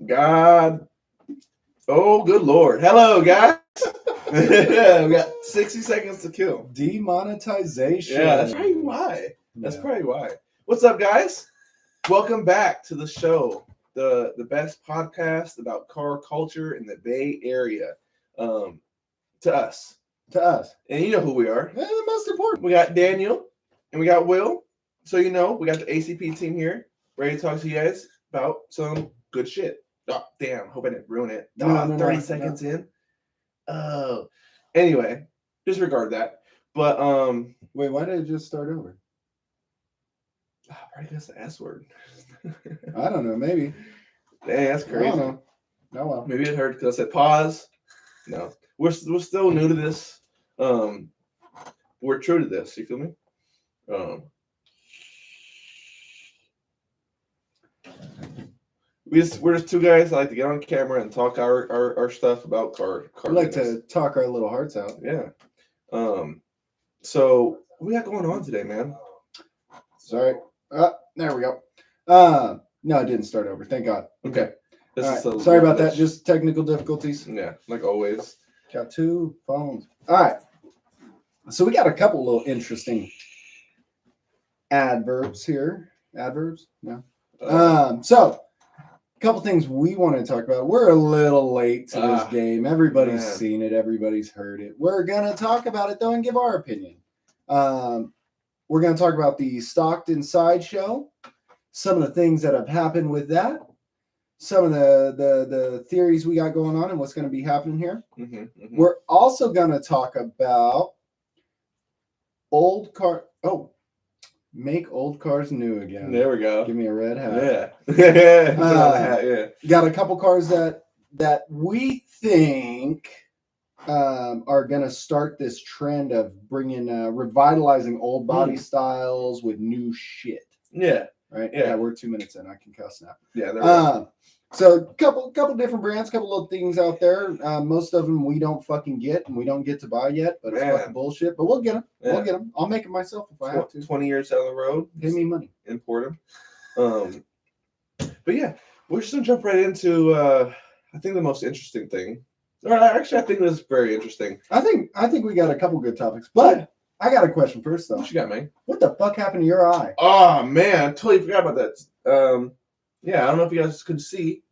God. Oh, good Lord. Hello, guys. We got 60 seconds to kill. Demonetization. Yeah, that's probably why. That's Yeah. probably why. What's up, guys? Welcome back to the show, the best podcast about car culture in the Bay Area. To us. And you know who we are. Yeah, the most important. We got Daniel and we got Will. So you know, we got the ACP team here, ready to talk to you guys about some good shit. Oh, damn. Hope I didn't ruin it. No, 30 seconds in. Oh. Anyway, disregard that. But, Wait, why did it just start over? Probably guess the S word. I don't know. Maybe. Dang, that's I crazy. don't know. Oh, well. Maybe it hurt because I said pause. No. We're still new to this. We're true to this. You feel me? We're just two guys that like to get on camera and talk our stuff about car. We like to talk our little hearts out. Yeah. So what we got going on today, man? Sorry. There we go. No, it didn't start over. Thank God. Okay. All right. Sorry about that. Just technical difficulties. Yeah, like always. Got two phones. All right. So we got a couple little interesting adverbs here. Adverbs? No. So a couple things we want to talk about. We're a little late to this game. Everybody's seen it. Everybody's heard it. We're gonna talk about it though and give our opinion. We're gonna talk about the Stockton sideshow, some of the things that have happened with that, some of the theories we got going on and what's going to be happening here. We're also going to talk about make old cars new again. There we go. Give me a red hat. Yeah. Got a couple cars that we think are going to start this trend of bringing revitalizing old body styles with new shit. Yeah. Right. Yeah. Yeah. We're 2 minutes in. I can cuss now. Yeah. There we go. So couple different brands, couple little things out there. Most of them we don't fucking get and we don't get to buy yet, but it's fucking bullshit. But we'll get them. Yeah. We'll get them. I'll make it myself if I have to. 20 years down the road, pay me money. Import them. But yeah, we're just gonna jump right into I think the most interesting thing. Or actually, I think this is very interesting. I think we got a couple good topics, but I got a question first though. What you got, man? What the fuck happened to your eye? Oh man, I totally forgot about that. Yeah, I don't know if you guys could see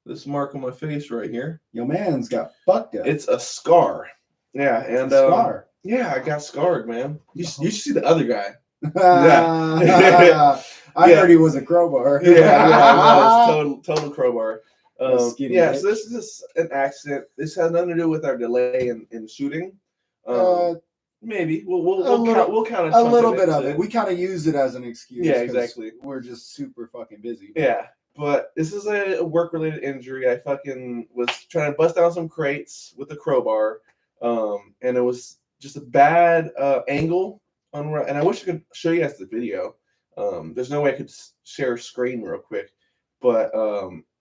this mark on my face right here. Your man's got fucked up. It's a scar. Yeah, and scar. Yeah, I got scarred, man. You should see the other guy. I heard he was a crowbar. It's total crowbar. So bitch. this is just an accident. This has nothing to do with our delay in shooting. Maybe we'll count a little bit of it. We kind of use it as an excuse. Yeah, exactly. We're just super fucking busy. Yeah, but this is a work-related injury. I fucking was trying to bust down some crates with a crowbar, and it was just a bad angle on. And I wish I could show you guys the video. There's no way I could share a screen real quick, but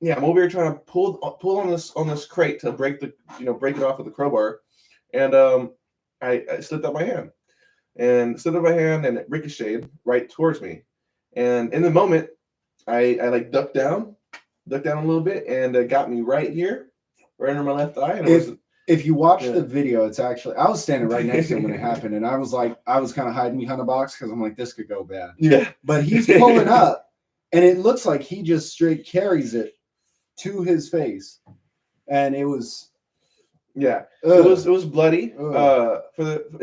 yeah, I'm over here trying to pull on this crate to break it off with the crowbar, and I slipped out my hand, and it ricocheted right towards me, and in the moment, I like ducked down a little bit, and it got me right here, right under my left eye. And if you watch the video, it's actually I was standing right next to him when it happened, and I was kind of hiding behind a box because I'm like, this could go bad. Yeah, but he's pulling up, and it looks like he just straight carries it to his face, and it was. Yeah, it was bloody.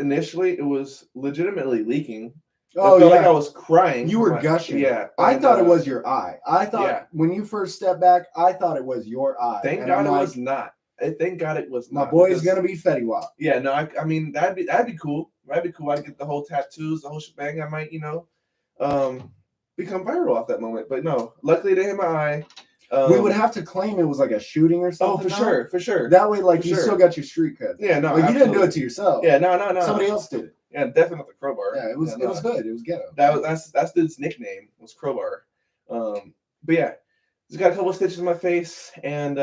Initially, it was legitimately leaking. I felt like I was crying. You were gushing. Yeah, I thought it was your eye. I thought when you first stepped back, I thought it was your eye. Thank God it was not. Thank God it was not. My boy's gonna be Fetty Wap. Yeah, no, I mean that'd be cool. That'd be cool. I'd get the whole tattoos, the whole shebang. I might, become viral off that moment. But no, luckily it didn't hit my eye. We would have to claim it was like a shooting or something. Oh, for sure. That way, you still got your street cred. Yeah, no, you didn't do it to yourself. Yeah, no. Somebody else did it. Yeah, definitely not the crowbar. Yeah, it was good. It was ghetto. That's dude's nickname was crowbar. But yeah, just got a couple of stitches in my face, and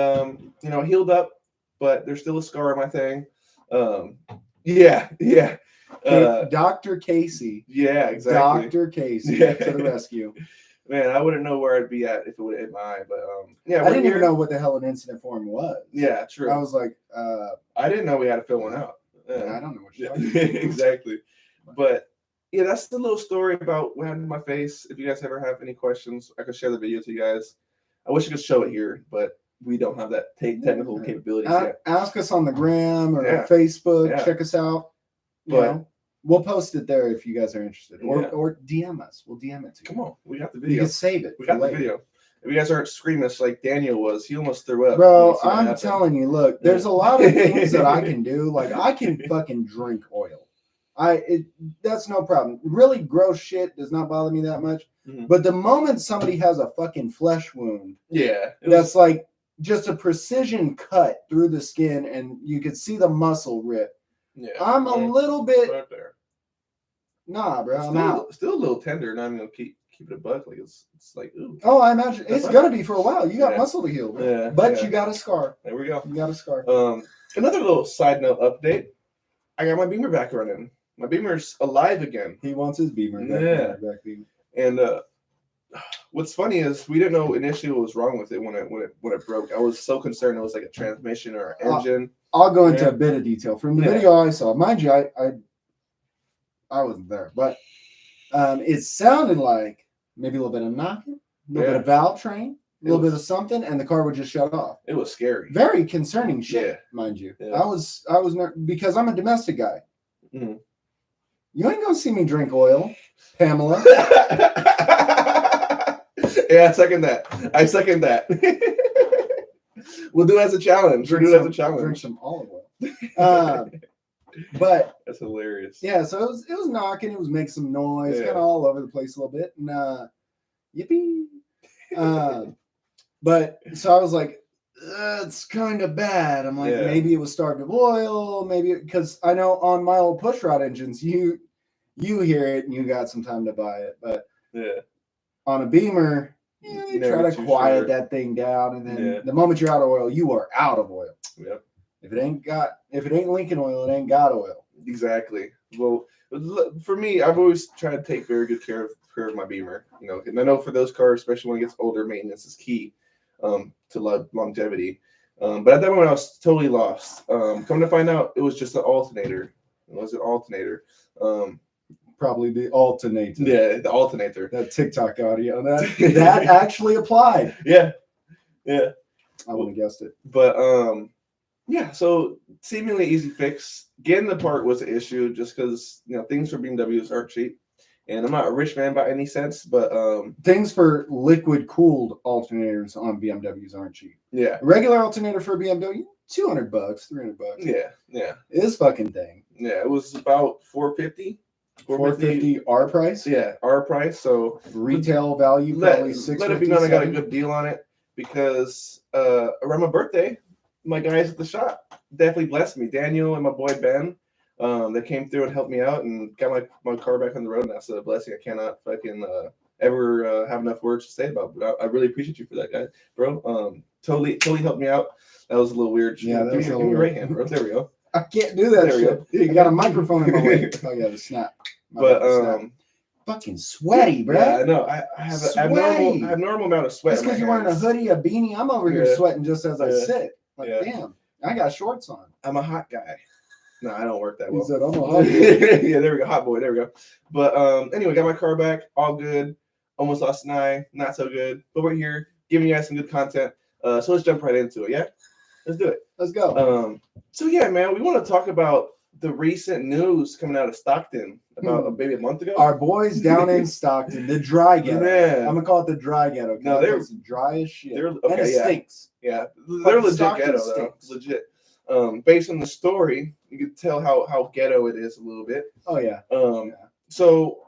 healed up, but there's still a scar on my thing. Yeah. Dr. Casey. Yeah, exactly. Dr. Casey to the rescue. Man, I wouldn't know where I'd be at if it would have hit my eye. But yeah, I didn't even know what the hell an incident form was. Yeah, true. I was like, I didn't know we had to fill one out. I don't know what you're talking about. Exactly. But yeah, that's the little story about what happened to my face. If you guys ever have any questions, I could share the video to you guys. I wish I could show it here, but we don't have that technical capabilities yet. Ask us on the gram or Facebook. Yeah. Check us out. You know, we'll post it there if you guys are interested, or DM us. We'll DM it to you. Come on, we got the video. You can save it. We got the video. If you guys aren't screaming like Daniel was, he almost threw up. Bro, I'm telling you, look, there's a lot of things that I can do. Like I can fucking drink oil. That's no problem. Really gross shit does not bother me that much. Mm-hmm. But the moment somebody has a fucking flesh wound, that's like just a precision cut through the skin, and you could see the muscle rip. Yeah, I'm a little bit. Right there. Nah, bro, I'm out. Still a little tender, and I'm gonna keep it a buck. Like it's like ooh. Oh, I imagine it's gonna be for a while. You got muscle to heal, bro. Yeah, but you got a scar. There we go. You got a scar. Another little side note update. I got my Beamer back running. My Beamer's alive again. He wants his Beamer. Back. And what's funny is we didn't know initially what was wrong with it when it broke. I was so concerned it was like a transmission or an engine. I'll go into a bit of detail from the video I saw. Mind you, I wasn't there, but it sounded like maybe a little bit of knocking, a little bit of valve train, a little bit of something, and the car would just shut off. It was scary. Very concerning shit, mind you. Yeah. I was because I'm a domestic guy. Mm-hmm. You ain't gonna see me drink oil, Pamela. Yeah, I second that. We'll do it as a challenge. Drink some olive oil. But that's hilarious. Yeah, so it was knocking. It was making some noise, kind of all over the place a little bit. And yippee. But so I was like, it's kind of bad. I'm like, maybe it was starved of oil. Maybe because I know on my old pushrod engines, you hear it and you got some time to buy it. But on a Beamer, you try to quiet that thing down, and then the moment you're out of oil, you are out of oil. Yep. If it ain't Lincoln oil, it ain't got oil. Exactly. Well, for me, I've always tried to take very good care of my Beamer. You know, and I know for those cars, especially when it gets older, maintenance is key to longevity. But at that moment, I was totally lost. Come to find out, it was just an alternator. It was an alternator. Probably the alternator. Yeah, the alternator. That TikTok audio. That actually applied. Yeah. I wouldn't have guessed it. But so seemingly easy fix. Getting the part was an issue just because things for BMWs aren't cheap. And I'm not a rich man by any sense, but things for liquid cooled alternators on BMWs aren't cheap. Yeah. A regular alternator for a BMW, $200, $300. Yeah. This fucking thing. Yeah, it was about $450. $450 our price? Yeah, our price. So retail value probably $650. Let it be known I got a good deal on it because around my birthday, my guys at the shop definitely blessed me. Daniel and my boy Ben, they came through and helped me out and got my car back on the road. And that's a blessing I cannot fucking ever have enough words to say about. But I really appreciate you for that, guy, bro. Totally helped me out. That was a little weird. Yeah, give me your right hand, bro. There we go. I can't do that. There we go. You got a microphone in my way. Oh yeah, the snap. Fucking sweaty, bro. Yeah, I know. I have normal amount of sweat. Just because you're wearing a hoodie, a beanie, I'm over here sweating just as I sit. Like, damn, I got shorts on. I'm a hot guy. No, I don't work that well. He said, I'm a hot boy. Yeah, there we go. Hot boy. There we go. But anyway, got my car back. All good. Almost lost an eye. Not so good. But we're here giving you guys some good content. So let's jump right into it. Yeah? Let's do it. Let's go. So yeah, man, we want to talk about the recent news coming out of Stockton about maybe a month ago. Our boys down in Stockton, the dry ghetto. Yeah. I'm gonna call it the dry ghetto. No, they're dry as shit. They're and it stinks. Yeah, they're legit Stockton ghetto stinks. though. Legit. Based on the story, you can tell how ghetto it is a little bit. Oh yeah. So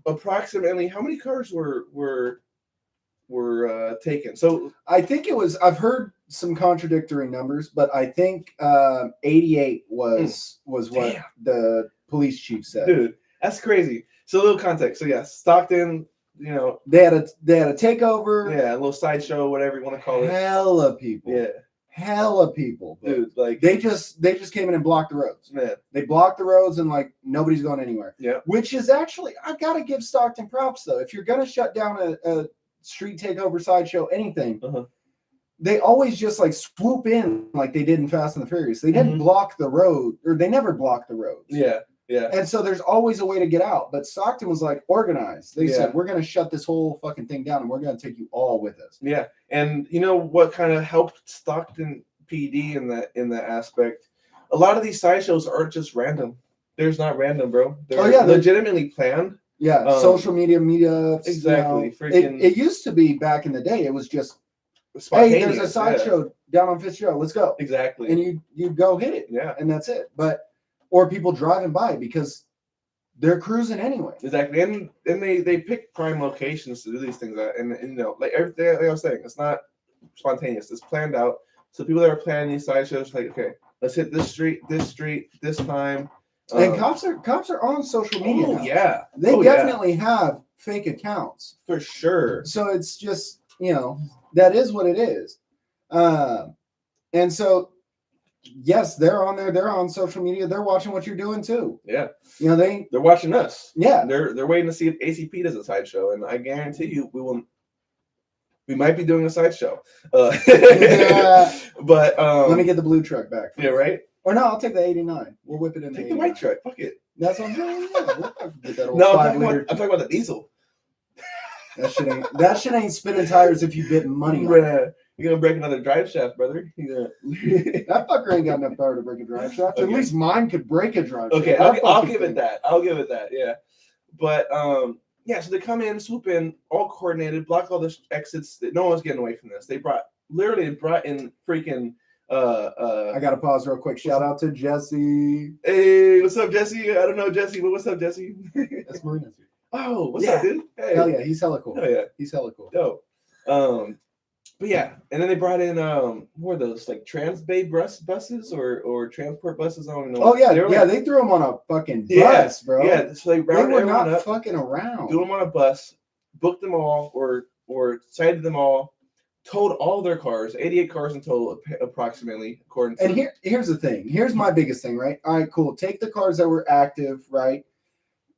approximately how many cars were taken? So I think it was. I've heard some contradictory numbers, but I think 88 was what the police chief said. Dude, that's crazy. So a little context. So yeah, Stockton, they had a takeover. Yeah, a little sideshow, whatever you want to call it. Hella people. Yeah. Hella people. Dude, like they just came in and blocked the roads. Man. They blocked the roads and like nobody's going anywhere. Yeah. Which is actually, I gotta give Stockton props though. If you're gonna shut down a street takeover, sideshow, anything, Uh-huh. they always just like swoop in like they did in Fast and the Furious. They didn't block the road, or they never blocked the roads. Yeah. Yeah. And so there's always a way to get out. But Stockton was like organized. They said, we're going to shut this whole fucking thing down and we're going to take you all with us. Yeah. And you know what kind of helped Stockton PD in that aspect? A lot of these sideshows aren't just random. There's not random, bro. They're legitimately planned. Yeah. Social media meetups. Exactly. Freaking. It used to be back in the day. It was just, hey, there's a sideshow down on Fitzgerald. Let's go. Exactly. And you go hit it. Yeah. And that's it. Or people driving by because they're cruising anyway. Exactly, and they pick prime locations to do these things at, and you know, like everything, like I was saying, it's not spontaneous. It's planned out. So people that are planning these sideshows, like, okay, let's hit this street, this time. And cops are on social media. Oh now. yeah, they definitely have fake accounts for sure. So it's just, you know, that is what it is, and so. Yes, they're on there. They're on social media. They're watching what you're doing too. Yeah, you know they're watching us. Yeah, they're waiting to see if ACP does a sideshow, and I guarantee you, we might be doing a sideshow. Yeah, but let me get the blue truck back. Yeah, right. Or no, I'll take the 89. We'll whip it in. Take the white truck. Fuck it. That's what I'm saying. Yeah, we'll get that old no, 5 I'm talking about the diesel. That shit ain't spinning tires if you bid money. You're gonna break another drive shaft, brother. That fucker ain't got enough power to break a drive shaft. Okay. At least mine could break a drive shaft. Okay, I'll give it that. I'll give it that. Yeah, but yeah. So they come in, swoop in, all coordinated, block all the exits. No one's getting away from this. They brought in freaking. I gotta pause real quick. Shout out to Jesse. Hey, what's up, Jesse? I don't know Jesse, but what's up, Jesse? That's Marina's. Oh, what's up, dude? Hey. Hell yeah, he's hella cool. Hell yeah, he's hella cool. Dope. But yeah, and then they brought in what are those, like Transbay buses or transport buses? I don't know. Oh yeah, they threw them on a fucking bus, bro. Yeah, so they were not up, fucking around. Threw them on a bus, booked them all, or cited them all, towed all their cars, 88 cars in total, approximately, according to. And here's the thing. Here's my biggest thing, right? All right, cool. Take the cars that were active, right?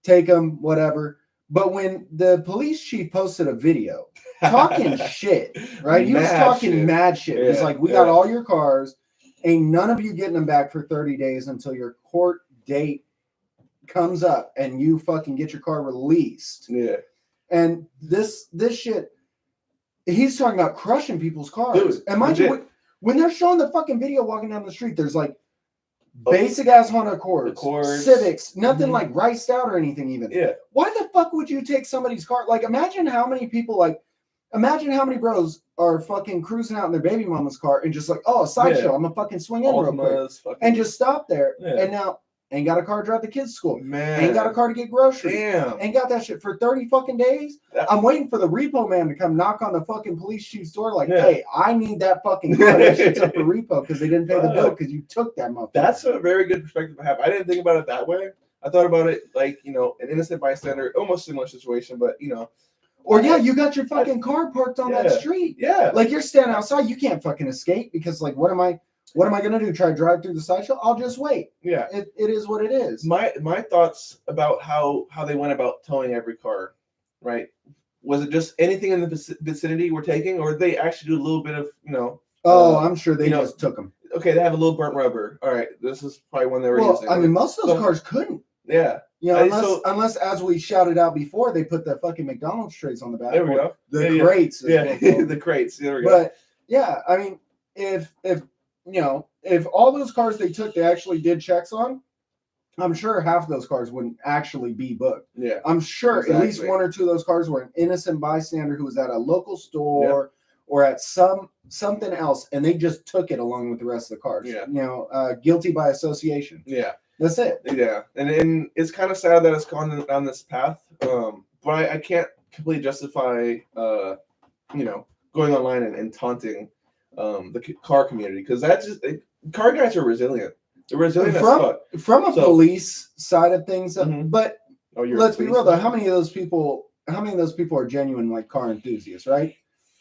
Take them, whatever. But when the police chief posted a video talking shit, right? He was talking mad shit. He's like, we got all your cars. Ain't none of you getting them back for 30 days until your court date comes up and you fucking get your car released. Yeah. And this shit, he's talking about crushing people's cars. Dude, and mind you, when they're showing the fucking video walking down the street, there's like basic ass Honda Accords, Civics, nothing like riced out or anything even. Yeah. Why the fuck would you take somebody's car? Like, imagine how many bros are fucking cruising out in their baby mama's car and just like, oh, a sideshow. I'm gonna fucking swing in real quick and just stop there. Yeah. And now ain't got a car to drive the kids to school. Man. Ain't got a car to get groceries. Damn. Ain't got that shit for 30 fucking days. I'm waiting for the repo man to come knock on the fucking police chief's door like, hey, I need that fucking car. That shit's up for repo because they didn't pay the bill because you took that motherfucker. That's a very good perspective to have. I didn't think about it that way. I thought about it like, you know, an innocent bystander, almost similar situation, but, you know. Or you got your fucking car parked on that street. Yeah. Like, you're standing outside. You can't fucking escape because, like, what am I gonna do? Try to drive through the sideshow? I'll just wait. Yeah. It is what it is. My thoughts about how they went about towing every car, right? Was it just anything in the vicinity we're taking, or did they actually do a little bit of, you know? Oh, I'm sure they just took them. Okay, they have a little burnt rubber. All right, this is probably one they were using. I mean, most of those cars couldn't. Yeah. You know, unless, as we shouted out before, they put the fucking McDonald's trays on the back. There we go. The crates. Yeah, the crates. There we go. But yeah, I mean, if you know, if all those cars they took, they actually did checks on, I'm sure half of those cars wouldn't actually be booked. Yeah. I'm sure at least one or two of those cars were an innocent bystander who was at a local store or at something else, and they just took it along with the rest of the cars. Yeah. You know, guilty by association. Yeah. That's it. Yeah. And it's kind of sad that it's gone down this path. But I can't completely justify, you know, going online and taunting the car community, because car guys are resilient. They're resilient as fuck. From a police side of things, but let's be real though. How many of those people are genuine like car enthusiasts, right?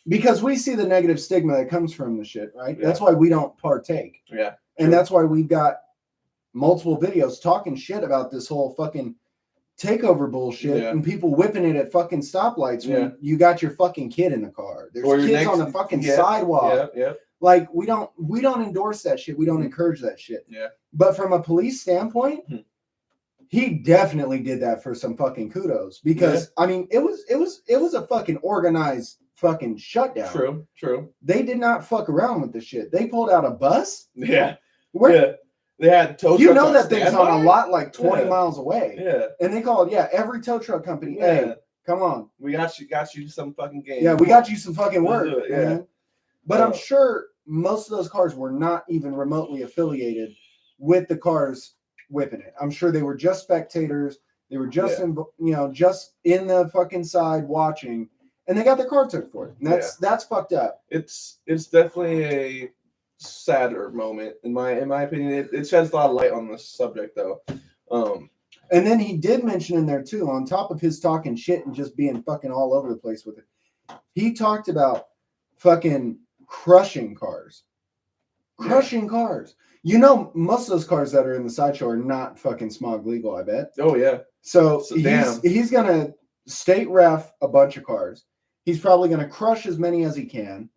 Because we see the negative stigma that comes from the shit, right? Yeah. That's why we don't partake. Yeah. And that's why we've got multiple videos talking shit about this whole fucking takeover bullshit and people whipping it at fucking stoplights when you got your fucking kid in the car. There's kids on the fucking sidewalk. Like we don't endorse that shit. We don't encourage that shit. Yeah. But from a police standpoint, he definitely did that for some fucking kudos because I mean it was a fucking organized fucking shutdown. True. They did not fuck around with the shit. They pulled out a bus. Yeah. They had tow trucks. You know that thing's on a lot like 20 miles away. Yeah. And they called every tow truck company. Hey, come on. We got you some fucking game. Yeah, we got you some fucking work. Man. But Oh. I'm sure most of those cars were not even remotely affiliated with the cars whipping it. I'm sure they were just spectators. They were just in, just in the fucking side watching, and they got their car took for it. And that's fucked up. It's definitely a sadder moment in my opinion. It sheds a lot of light on this subject though. And then he did mention in there too, on top of his talking shit and just being fucking all over the place with it, he talked about fucking crushing cars. Crushing cars. You know, most of those cars that are in the sideshow are not fucking smog legal, I bet. Oh yeah. So he's gonna state ref a bunch of cars. He's probably gonna crush as many as he can.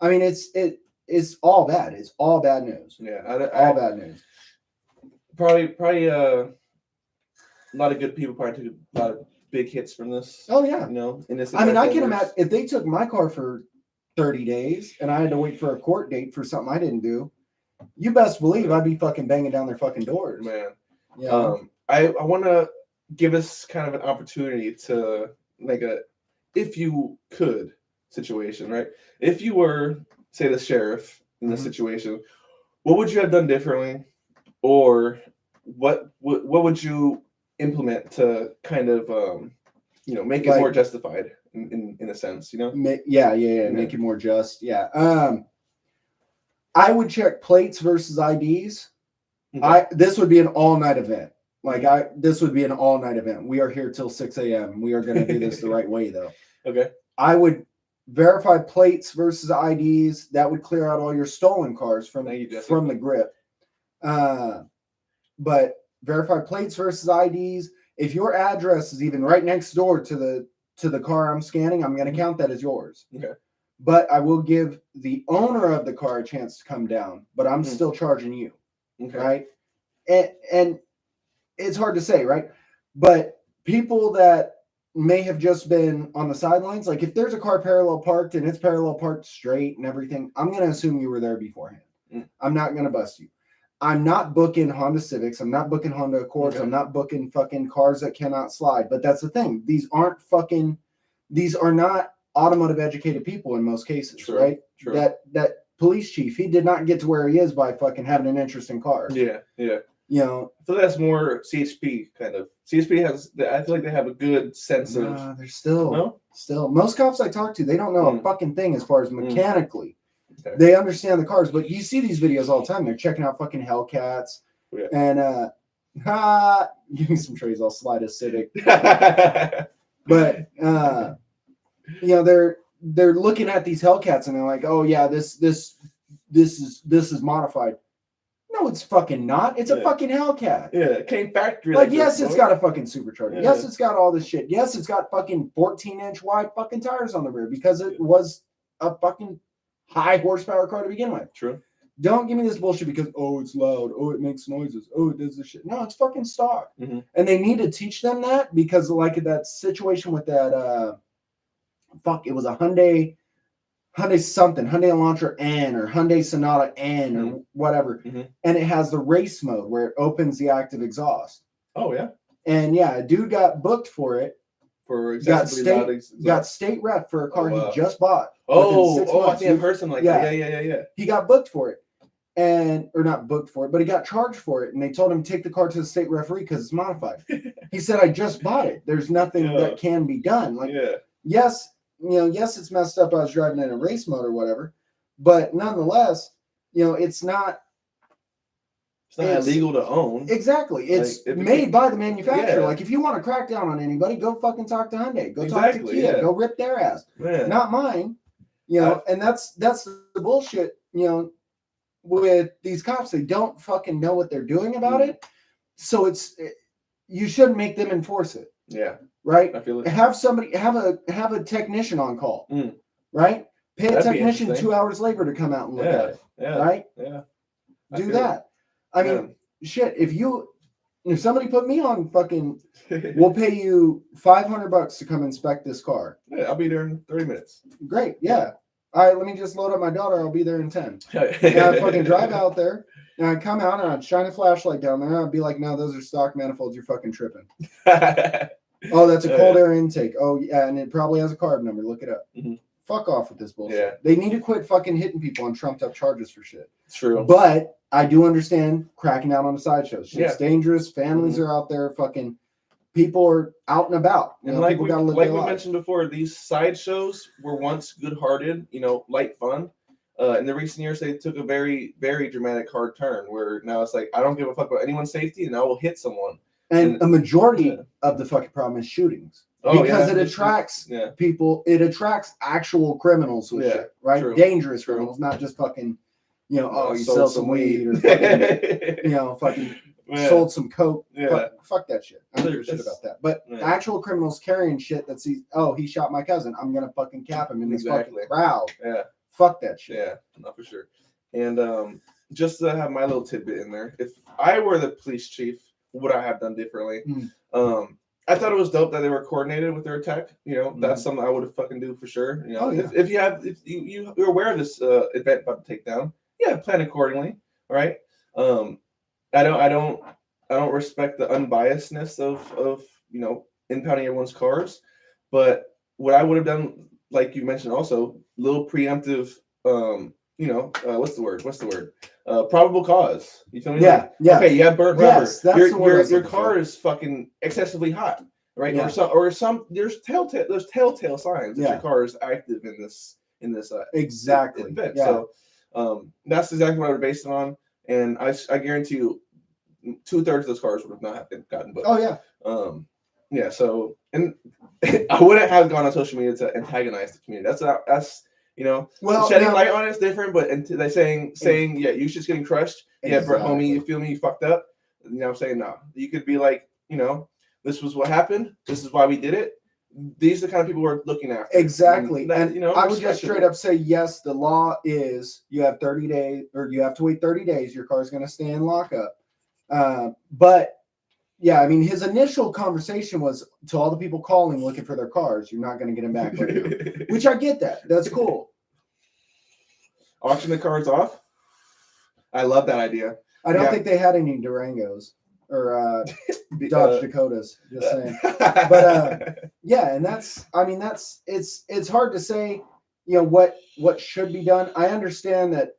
I mean, it's all bad. It's all bad news. Yeah, all bad news. Probably a lot of good people probably took a lot of big hits from this. Oh yeah. You know, I mean, I can imagine if they took my car for 30 days and I had to wait for a court date for something I didn't do, you best believe I'd be fucking banging down their fucking doors. Man. Yeah. I want to give us kind of an opportunity to make a if you could situation, right? If you were, say, the sheriff in this situation, what would you have done differently, or what would you implement to kind of make it more justified in a sense, make it more just. I would check plates versus IDs. This would be an all-night event. This would be an all-night event. We are here till 6 a.m. We are going to do this the right way, though. Okay. I would verify plates versus IDs. That would clear out all your stolen cars from the grip. But verify plates versus IDs. If your address is even right next door to the car I'm scanning, I'm going to count that as yours. Okay. But I will give the owner of the car a chance to come down, but I'm still charging you. Okay. Right? And it's hard to say, right? But people that may have just been on the sidelines, like if there's a car parallel parked and it's parallel parked straight and everything, I'm going to assume you were there beforehand. I'm not going to bust you. I'm not booking Honda Civics. I'm not booking Honda Accords. Okay. I'm not booking fucking cars that cannot slide. But that's the thing. These are not automotive educated people in most cases, right? True. That police chief, he did not get to where he is by fucking having an interest in cars. Yeah. I feel that's more CHP kind of. CHP I feel like they have a good sense of. There's still most cops I talk to, they don't know a fucking thing as far as mechanically. Okay. They understand the cars, but you see these videos all the time. They're checking out fucking Hellcats and give me some trays. I'll slide a Civic. But they're looking at these Hellcats and they're like, oh yeah, this is modified. No, it's fucking not. It's a fucking Hellcat. Yeah, it came factory. Like yes, it's got a fucking supercharger. Yeah. Yes, it's got all this shit. Yes, it's got fucking 14-inch wide fucking tires on the rear because it was a fucking high horsepower car to begin with. True. Don't give me this bullshit because it's loud. It makes noises. It does this shit. No, it's fucking stock. And they need to teach them that because like that situation with that it was a Hyundai something, Hyundai Elantra N or Hyundai Sonata N or whatever. And it has the race mode where it opens the active exhaust. Oh yeah. And yeah, a dude got booked for it. For got state rep for a car he just bought. I think I've heard something like that. Yeah. He got booked for it. Or not booked for it, but he got charged for it. And they told him to take the car to the state referee because it's modified. He said, I just bought it. There's nothing that can be done. Like, yes, it's messed up. I was driving in a race mode or whatever, but nonetheless, it's not illegal to own. Exactly. It's made by the manufacturer. Like if you want to crack down on anybody, go fucking talk to Hyundai. Go talk to Kia. Go rip their ass. Not mine. And that's the bullshit, with these cops. They don't fucking know what they're doing about it. So you shouldn't make them enforce it. Yeah. Right? I feel it. Have a technician on call. Mm. Right? Pay a That'd be technician interesting. 2 hours labor to come out and look Yeah. at it. Yeah. Right? Yeah. Do that. I mean, shit, if somebody put me on fucking, we'll pay you $500 to come inspect this car. Yeah, I'll be there in 30 minutes. Great. Yeah. All right, let me just load up my daughter. I'll be there in 10. And I'd fucking drive out there, and I'd come out, and I'd shine a flashlight down there. I'd be like, no, those are stock manifolds. You're fucking tripping. Oh, that's a cold air intake. Oh, yeah, and it probably has a card number. Look it up. Mm-hmm. Fuck off with this bullshit. Yeah. They need to quit fucking hitting people on trumped up charges for shit. True. But I do understand cracking out on the sideshows. Shit's dangerous. Families Mm-hmm. are out there. Fucking people are out and about. And like we mentioned before, these sideshows were once good-hearted, light fun. In the recent years, they took a very, very dramatic hard turn where now it's like, I don't give a fuck about anyone's safety, and I will hit someone. And a majority of the fucking problem is shootings. Because it attracts people. It attracts actual criminals with shit, right? True. Dangerous criminals, not just fucking, you sell some weed or fucking, fucking sold some coke. Fuck that shit. I don't give a shit about that. But actual criminals carrying shit that sees, he shot my cousin. I'm gonna fucking cap him in this fucking crowd. Yeah. Fuck that shit. Yeah, not for sure. And just to have my little tidbit in there, if I were the police chief, what would I have done differently? I thought it was dope that they were coordinated with their attack. That's something I would have fucking do for sure. If you're aware of this event about to take down, plan accordingly. All right. I don't respect the unbiasedness of impounding everyone's cars, but what I would have done, like you mentioned, also little preemptive. What's the word? Probable cause. You feel me? Yeah. Okay, you have burnt rubber. Yes, that's the word. Your car is fucking excessively hot, right? Yeah. There's telltale signs that your car is active in this exactly event. Yeah. So that's exactly what I would base it on, and I guarantee you 2/3 of those cars would have not have been gotten booked. Oh yeah. So, and I wouldn't have gone on social media to antagonize the community. That's shedding light on it is different, but they saying you shit's getting crushed. Exactly. Yeah, homie, you feel me? You fucked up. I'm saying no. You could be like, this was what happened. This is why we did it. These are the kind of people we're looking after. Exactly. And I would just straight up say, yes, the law is you have 30 days, or you have to wait 30 days. Your car's going to stay in lockup. But yeah, I mean, his initial conversation was to all the people calling looking for their cars. You're not going to get them back right now, which I get that. That's cool. Auction the cars off. I love that idea. I don't think they had any Durangos or Dodge Dakotas. Just saying. But and it's hard to say. What should be done. I understand that.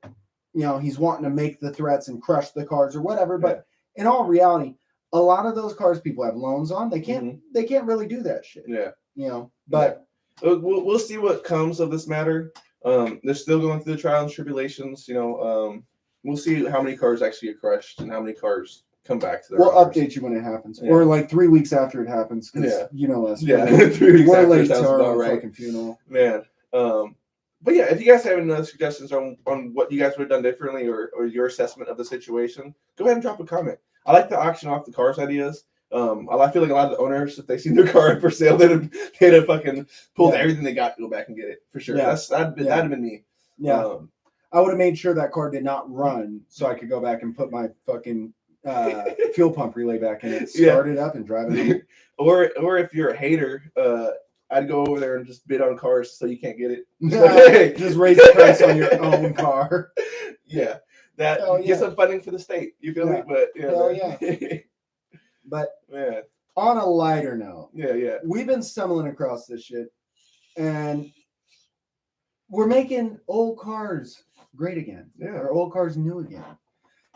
He's wanting to make the threats and crush the cars or whatever. But in all reality, a lot of those cars people have loans on. They can't really do that shit. Yeah. But we'll see what comes of this matter. They're still going through the trials and tribulations. We'll see how many cars actually get crushed and how many cars come back to their We'll owners. update you when it happens, or like 3 weeks after it happens. Because us. 3 weeks we're after late to sounds our about right. fucking funeral, man. But yeah, if you guys have any other suggestions on what you guys would have done differently or your assessment of the situation, go ahead and drop a comment. I like the auction off the cars ideas. I feel like a lot of the owners, if they see their car for sale, they'd have fucking pulled everything they got to go back and get it for sure. Yeah. That'd have been me. Yeah, I would have made sure that car did not run, so I could go back and put my fucking fuel pump relay back in it, start it up, and drive it. Or if you're a hater, I'd go over there and just bid on cars so you can't get it. Just raise the price on your own car. Yeah. Get some funding for the state. You feel me? But But on a lighter note, we've been stumbling across this shit, and we're making old cars great again. Or old cars new again.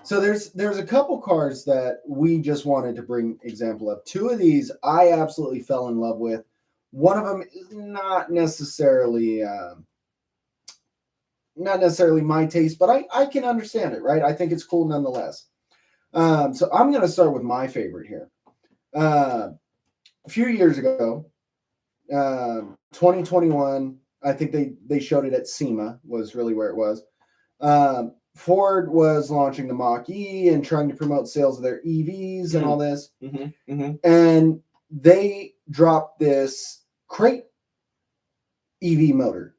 So there's a couple cars that we just wanted to bring example of. 2 of these I absolutely fell in love with. One of them is not necessarily my taste, but I can understand it, right? I think it's cool nonetheless. So I'm going to start with my favorite here. A few years ago, 2021, I think they showed it at SEMA, was really where it was. Ford was launching the Mach-E and trying to promote sales of their EVs and all this. And they dropped this crate EV motor.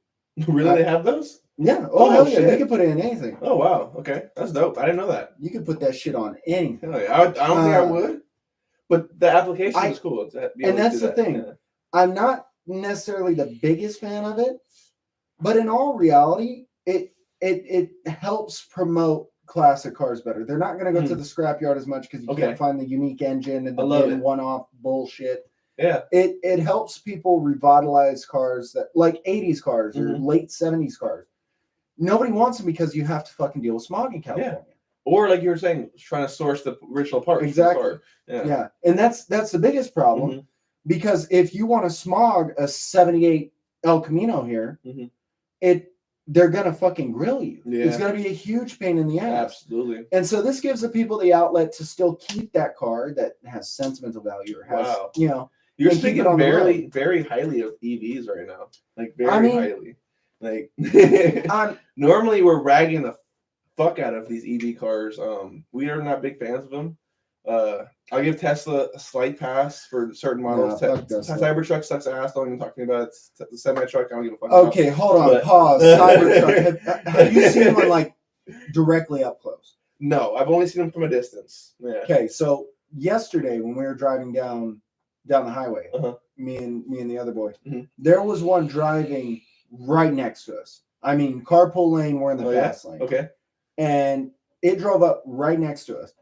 Really? They have those? Yeah. Oh, Hell yeah. shit. They can put it in anything. Oh, wow. Okay. That's dope. I didn't know that. You can put that shit on anything. Hell yeah. I don't think I would. But the application is cool. And that's the thing. Yeah. I'm not necessarily the biggest fan of it, but in all reality, it helps promote classic cars better. They're not going to go to the scrapyard as much because you can't find the unique engine and the one-off bullshit. Yeah. It helps people revitalize cars that like 80s cars or late 70s cars. Nobody wants them because you have to fucking deal with smog in California. Yeah. Or like you were saying, trying to source the original parts. Exactly. Yeah. And that's the biggest problem because if you want to smog a 78 El Camino here, they're gonna fucking grill you. Yeah. It's gonna be a huge pain in the ass. Absolutely. And so this gives the people the outlet to still keep that car that has sentimental value or has You're speaking very, very highly of EVs right now. Like very highly. Like normally we're ragging the fuck out of these EV cars. We are not big fans of them. I'll give Tesla a slight pass for certain models. Cybertruck sucks ass. Don't even talk to me about it. The semi-truck, I don't give a fuck about. Hold on. Pause. Cybertruck. Have you seen one like directly up close? No, I've only seen them from a distance. Yeah. Okay, so yesterday when we were driving down the highway, me and the other boy, there was one driving right next to us. I mean, carpool lane, we're in the fast lane. Okay. And it drove up right next to us.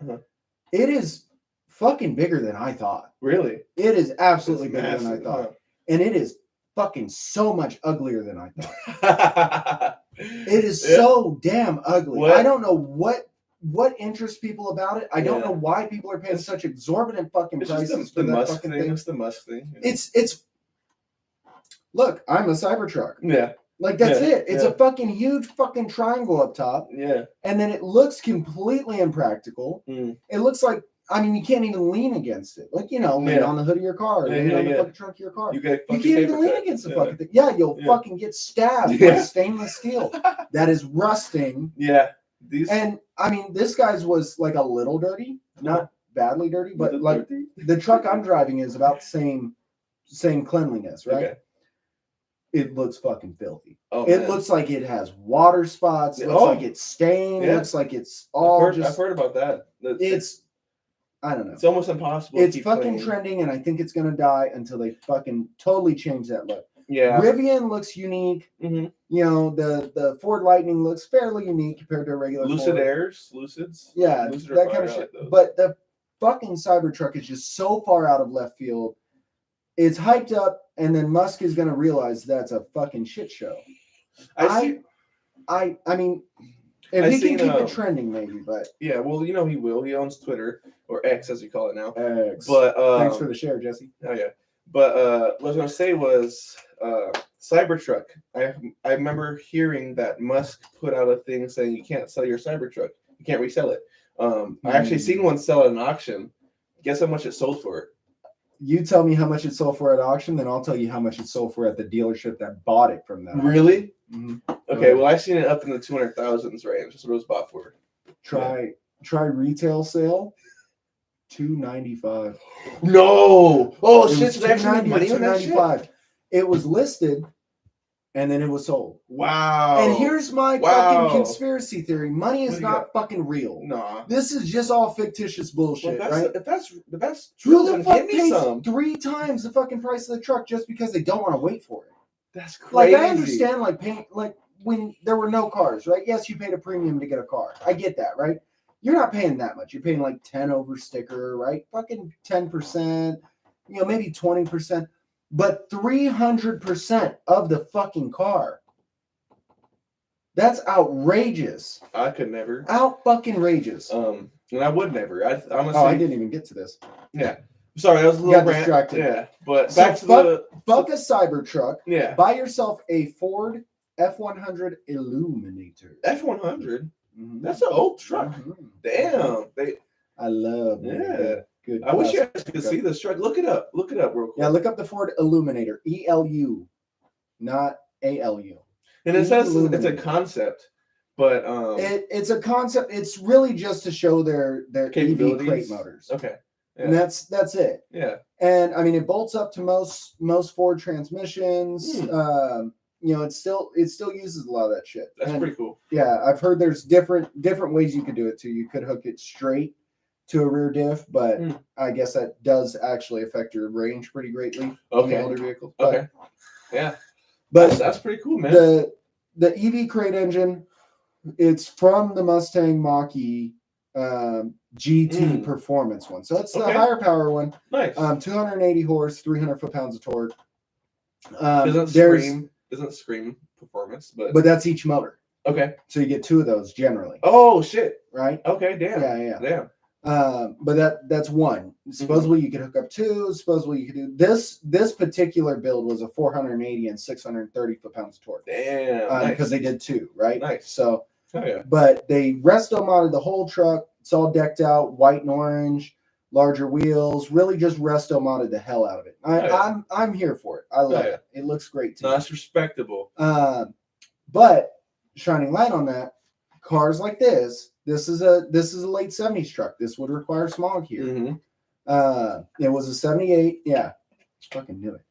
It is fucking bigger than I thought. Really? It is absolutely bigger than I thought. And it is fucking so much uglier than I thought. It is so damn ugly. I don't know what interests people about it. I don't know why people are paying such exorbitant fucking prices for that fucking thing. It's the Musk thing. It's look, I'm a Cybertruck. Yeah. Like that's it. It's a fucking huge fucking triangle up top. Yeah. And then it looks completely impractical. It looks like, I mean, you can't even lean against it. Like, lean on the hood of your car, lean on the fucking trunk of your car. You can't even lean against the fucking thing. Yeah, you'll fucking get stabbed by stainless steel that is rusting. Yeah. And I mean, this guy's was like a little dirty, not badly dirty, but like the truck I'm driving is about the same cleanliness, right? Okay. It looks fucking filthy. It looks like it has water spots. It looks like it's stained. It looks like it's all I've heard about that. I don't know. It's almost impossible. It's fucking trending, and I think it's gonna die until they fucking totally change that look. Yeah. Rivian looks unique. The Ford Lightning looks fairly unique compared to a regular Lucid Ford. Lucids. Yeah, that kind of shit. But the fucking Cybertruck is just so far out of left field. It's hyped up, and then Musk is going to realize that's a fucking shit show. I mean, if he can keep it trending, maybe, but yeah, well, he will. He owns Twitter, or X as we call it now. X. But thanks for the share, Jesse. Oh yeah. But what I was going to say was Cybertruck. I remember hearing that Musk put out a thing saying you can't sell your Cybertruck. You can't resell it. I actually seen one sell at an auction. Guess how much it sold for? You tell me how much it sold for at auction, then I'll tell you how much it sold for at the dealership that bought it from them. Really? Okay, well, I've seen it up in the 200,000s range. That's what it was bought for. Try retail sale, $295. No! Oh shit! So they actually made money on that shit? It was listed, and then it was sold. Wow! And here's my fucking conspiracy theory: money is not fucking real. Nah. This is just all fictitious bullshit, right? If that's true, then fuck pays 3 times the fucking price of the truck just because they don't want to wait for it. That's crazy. Like I understand, like paying, like when there were no cars, right? Yes, you paid a premium to get a car. I get that, right? You're not paying that much. You're paying like 10 over sticker, right? Fucking 10%, maybe 20%, but 300% of the fucking car. That's outrageous. I could never. Fucking rageous. And I would never. I honestly. I didn't even get to this. Yeah. Sorry, that was a little distracted. Yeah, but back to fuck a Cybertruck. Yeah. Buy yourself a Ford F100 Illuminator. F100. That's an old truck. Damn. I love. Good. I wish you guys could see this truck. Look it up. Look it up real quick. Yeah, look up the Ford Illuminator. ELU, not ALU. And it says it's a concept. But it's a concept. It's really just to show their EV crate motors. Okay. Yeah. And that's it. Yeah. And I mean, it bolts up to most Ford transmissions. You know, it still uses a lot of that shit. That's pretty cool. Yeah, I've heard there's different ways you could do it too. You could hook it straight to a rear diff, but I guess that does actually affect your range pretty greatly on the older vehicles. But, okay. Yeah. But that's pretty cool, man. The EV crate engine, it's from the Mustang Mach-E GT performance one. So it's the higher power one. Nice. 280 horse, 300 foot-pounds of torque. Doesn't scream performance, but that's each motor. Okay. So you get two of those generally. Oh shit. Right? Okay, damn. Yeah. Damn. But that's one. Supposedly you could hook up two. Supposedly you could do this particular build was a 480 and 630 foot-pounds of torque. Damn. Because they did two, right? Nice. So yeah. But they resto modded the whole truck. It's all decked out, white and orange, larger wheels. Really just resto modded the hell out of it. I'm here for it. I love it. It looks great too. No, that's respectable. But shining light on that, cars like this is a late 70s truck. This would require smog here. It was a 78. Yeah, fucking knew it.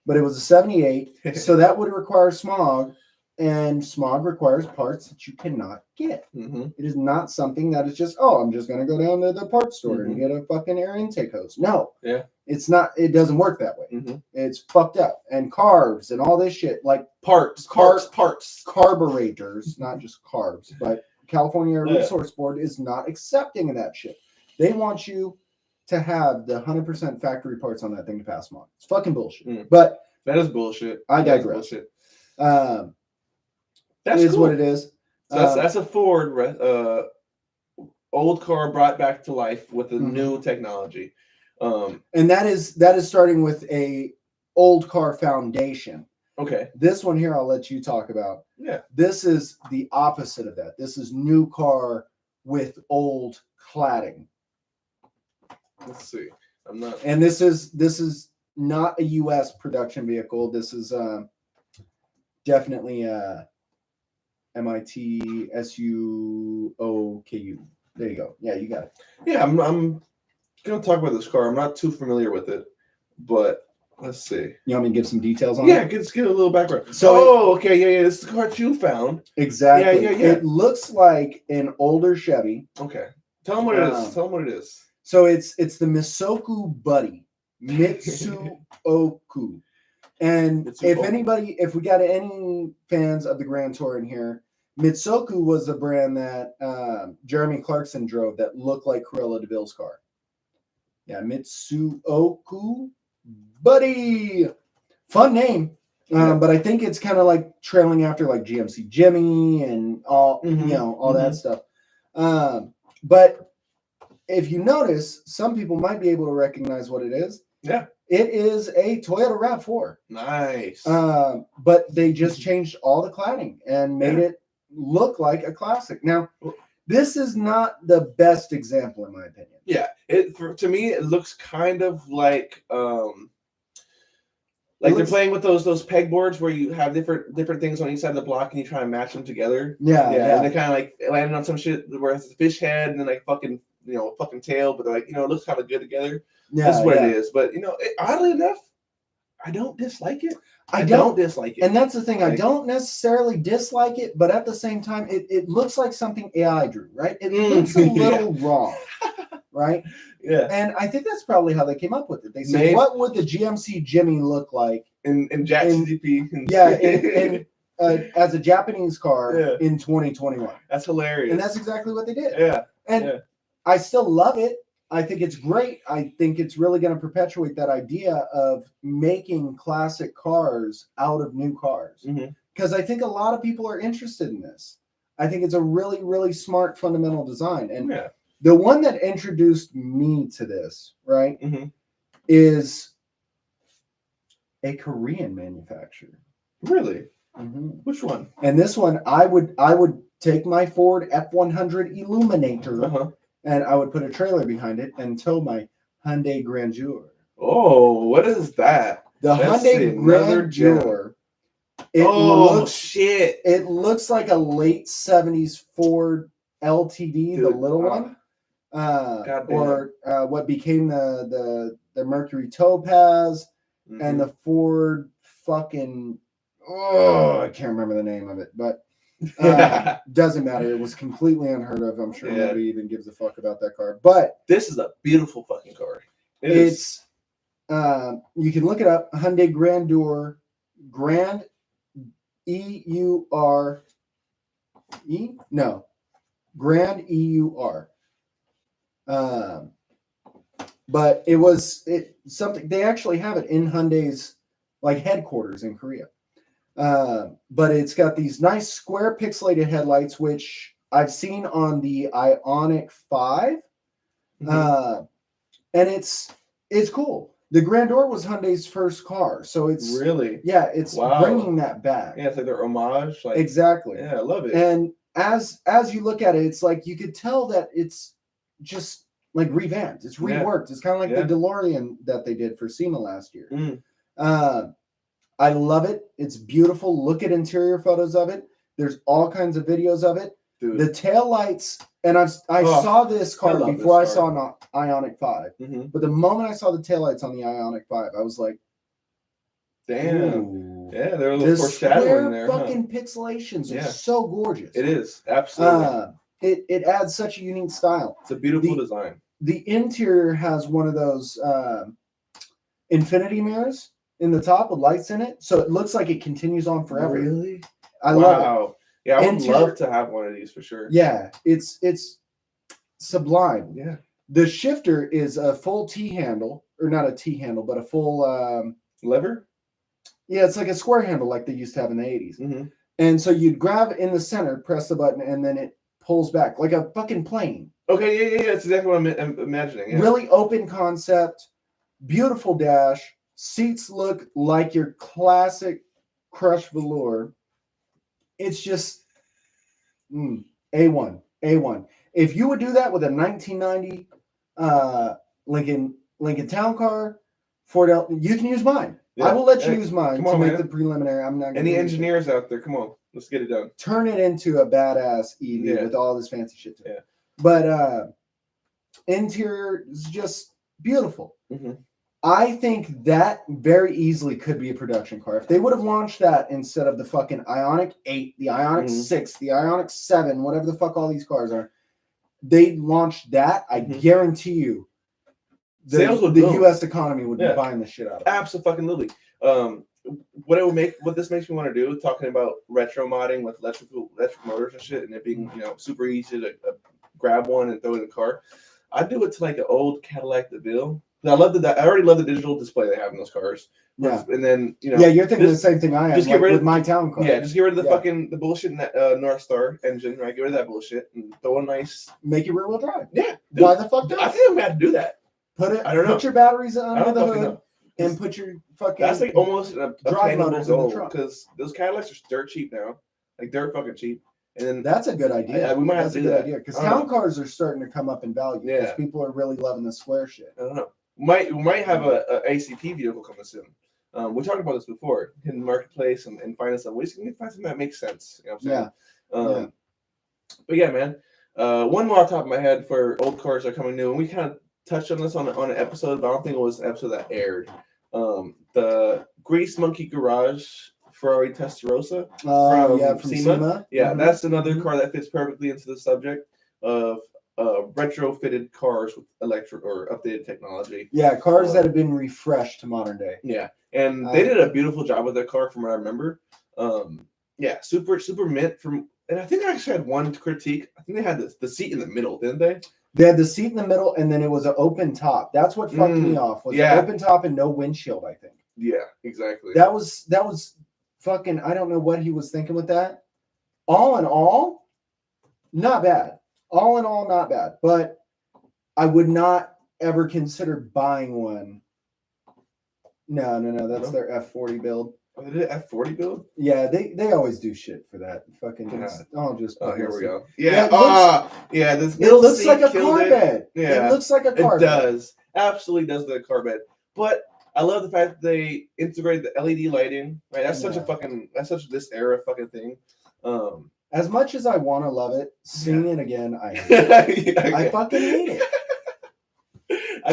But it was a 78, so that would require smog. And smog requires parts that you cannot get. It is not something that is just, I'm just going to go down to the parts store and get a fucking air intake hose. No. Yeah. It's not, it doesn't work that way. It's fucked up. And carbs and all this shit, like parts. Carburetors, not just carbs, but California Air Resource Board is not accepting of that shit. They want you to have the 100% factory parts on that thing to pass smog. It's fucking bullshit. But that is bullshit. I digress. That's is cool. what it is. So that's a Ford old car brought back to life with a new technology. And that is starting with a old car foundation. Okay. This one here I'll let you talk about. Yeah. This is the opposite of that. This is new car with old cladding. Let's see. I'm not. And this is not a US production vehicle. This is definitely MIT SUOKU. There you go. Yeah, you got it. Yeah, I'm gonna talk about this car. I'm not too familiar with it, but let's see. You want me to give some details on it? Yeah, let's get a little background. So, okay, yeah. This is the car that you found. Exactly. Yeah. It looks like an older Chevy. Okay. Tell them what it is. Tell them what it is. So it's the Misoku Buddy. Mitsuoku. And if we got any fans of the Grand Tour in here, Mitsoku was a brand that Jeremy Clarkson drove that looked like Cruella DeVille's car. Yeah, Mitsuoku Buddy. Fun name. But I think it's kind of like trailing after like GMC Jimmy and all, all that stuff. But if you notice, some people might be able to recognize what it is. Yeah. It is a Toyota RAV4. Nice. But they just changed all the cladding and made it look like a classic. Now, this is not the best example in my opinion. Yeah. To me, it looks kind of like they're playing with those pegboards where you have different things on each side of the block and you try and match them together. Yeah. And they kind of like landed on some shit where it's a fish head and then like fucking tail, but they're like, it looks kind of good together. Yeah, that's what it is. But oddly enough, I don't dislike it. I don't dislike it. And that's the thing. I don't necessarily dislike it, but at the same time, it looks like something AI drew, right? It looks a little wrong, right? Yeah. And I think that's probably how they came up with it. They said, what would the GMC Jimmy look like in JackCGP? As a Japanese car in 2021. That's hilarious. And that's exactly what they did. Yeah. And I still love it. I think it's great. I think it's really going to perpetuate that idea of making classic cars out of new cars. Because I think a lot of people are interested in this. I think it's a really, really smart fundamental design. And the one that introduced me to this, right, is a Korean manufacturer. Really? Which one? And this one, I would take my Ford F100 Illuminator and I would put a trailer behind it and tow my Hyundai Grandeur. Oh, what is that? The Hyundai Grandeur Shit! It looks like a late 70s Ford LTD, Dude, the little one. Or what became the Mercury Topaz and the Ford fucking I can't remember the name of it, but doesn't matter. It was completely unheard of. I'm sure nobody even gives a fuck about that car. But this is a beautiful fucking car. It's you can look it up. Hyundai Grandeur, Grand EUR E? No. Grand EUR. But it something they actually have it in Hyundai's like headquarters in Korea. But it's got these nice square pixelated headlights, which I've seen on the Ioniq 5. And it's cool. The Grandeur was Hyundai's first car, so it's bringing that back. Yeah, it's like their homage. Like, exactly. Yeah, I love it. And as you look at it, it's like you could tell that it's just like revamped. It's reworked. Yeah. It's kind of like the DeLorean that they did for SEMA last year. I love it. It's beautiful. Look at interior photos of it. There's all kinds of videos of it. Dude. The taillights, and I saw this car before I saw an Ioniq 5. But the moment I saw the taillights on the Ioniq 5, I was like, damn. Ooh. Yeah, they're a little foreshadowing there. Fucking pixelations are so gorgeous. It is, absolutely. It adds such a unique style. It's a beautiful design. The interior has one of those infinity mirrors in the top with lights in it, so it looks like it continues on forever. Really? I love it. Yeah, I would love to have one of these for sure. Yeah, it's sublime. Yeah. The shifter is a full T handle, or not a T handle, but a full lever. Yeah, it's like a square handle like they used to have in the 80s. And so you'd grab it in the center, press the button, and then it pulls back like a fucking plane. Okay, yeah, that's exactly what I'm imagining. Yeah. Really open concept, beautiful dash. Seats look like your classic crushed velour. It's just A1. If you would do that with a 1990 Lincoln Town Car, Ford L, you can use mine. Yeah. I will let you use mine to make the preliminary. I'm not. Any engineers out there? Come on, let's get it done. Turn it into a badass EV with all this fancy shit to it. Yeah. But interior is just beautiful. I think that very easily could be a production car. If they would have launched that instead of the fucking Ioniq 8, the Ioniq 6, the Ioniq 7, whatever the fuck all these cars are, they launched that, I guarantee you, sales would the U.S. economy would be buying the shit out of it. Absolutely. What this makes me want to do, talking about retro modding with electric motors and shit, and it being super easy to grab one and throw it in the car. I'd do it to like an old Cadillac DeVille. I already love the digital display they have in those cars. Yeah, and then you're thinking the same thing I am. Just get rid of my town car. Yeah, just get rid of the fucking bullshit North Star engine. Right, get rid of that bullshit and throw a nice. Make it rear wheel drive. Yeah, dude, why the fuck not? I think I'm about to do that. Put your batteries under the hood and put your fucking. That's like almost a drive motor goal because those Cadillacs are dirt cheap now, like dirt fucking cheap. And then that's a good idea. We might have to do that because town cars are starting to come up in value. Because people are really loving the square shit. I don't know. We might have a ACP vehicle coming soon. We talked about this before. Hidden marketplace and find some ways. We can find something that makes sense. You know what I'm saying? But yeah, man. One more off the top of my head for old cars that are coming new, and we kind of touched on this on an episode, but I don't think it was an episode that aired. The Grease Monkey Garage Ferrari Testarossa from SEMA. Yeah, that's another car that fits perfectly into the subject of retrofitted cars with electric or updated technology. Yeah, cars that have been refreshed to modern day. Yeah, and they did a beautiful job with that car from what I remember. Yeah, super mint. And I think I actually had one critique. I think they had the seat in the middle, didn't they? They had the seat in the middle, and then it was an open top. That's what fucked me off. Was an open top and no windshield, I think. Yeah, exactly. That was fucking. I don't know what he was thinking with that. All in all, not bad. All in all, not bad. But I would not ever consider buying one. No. That's their F40 build. Oh, they did F40 build? Yeah, they always do shit for that. Fucking here we go. Yeah. It looks like a car bed. Yeah. It looks like a car bed. It does. Absolutely does look like a car bed. But I love the fact that they integrated the LED lighting. Right, that's such a Yeah. fucking that's such this era fucking thing. As much as I want to love it, seeing it again, I hate it. I fucking hate it.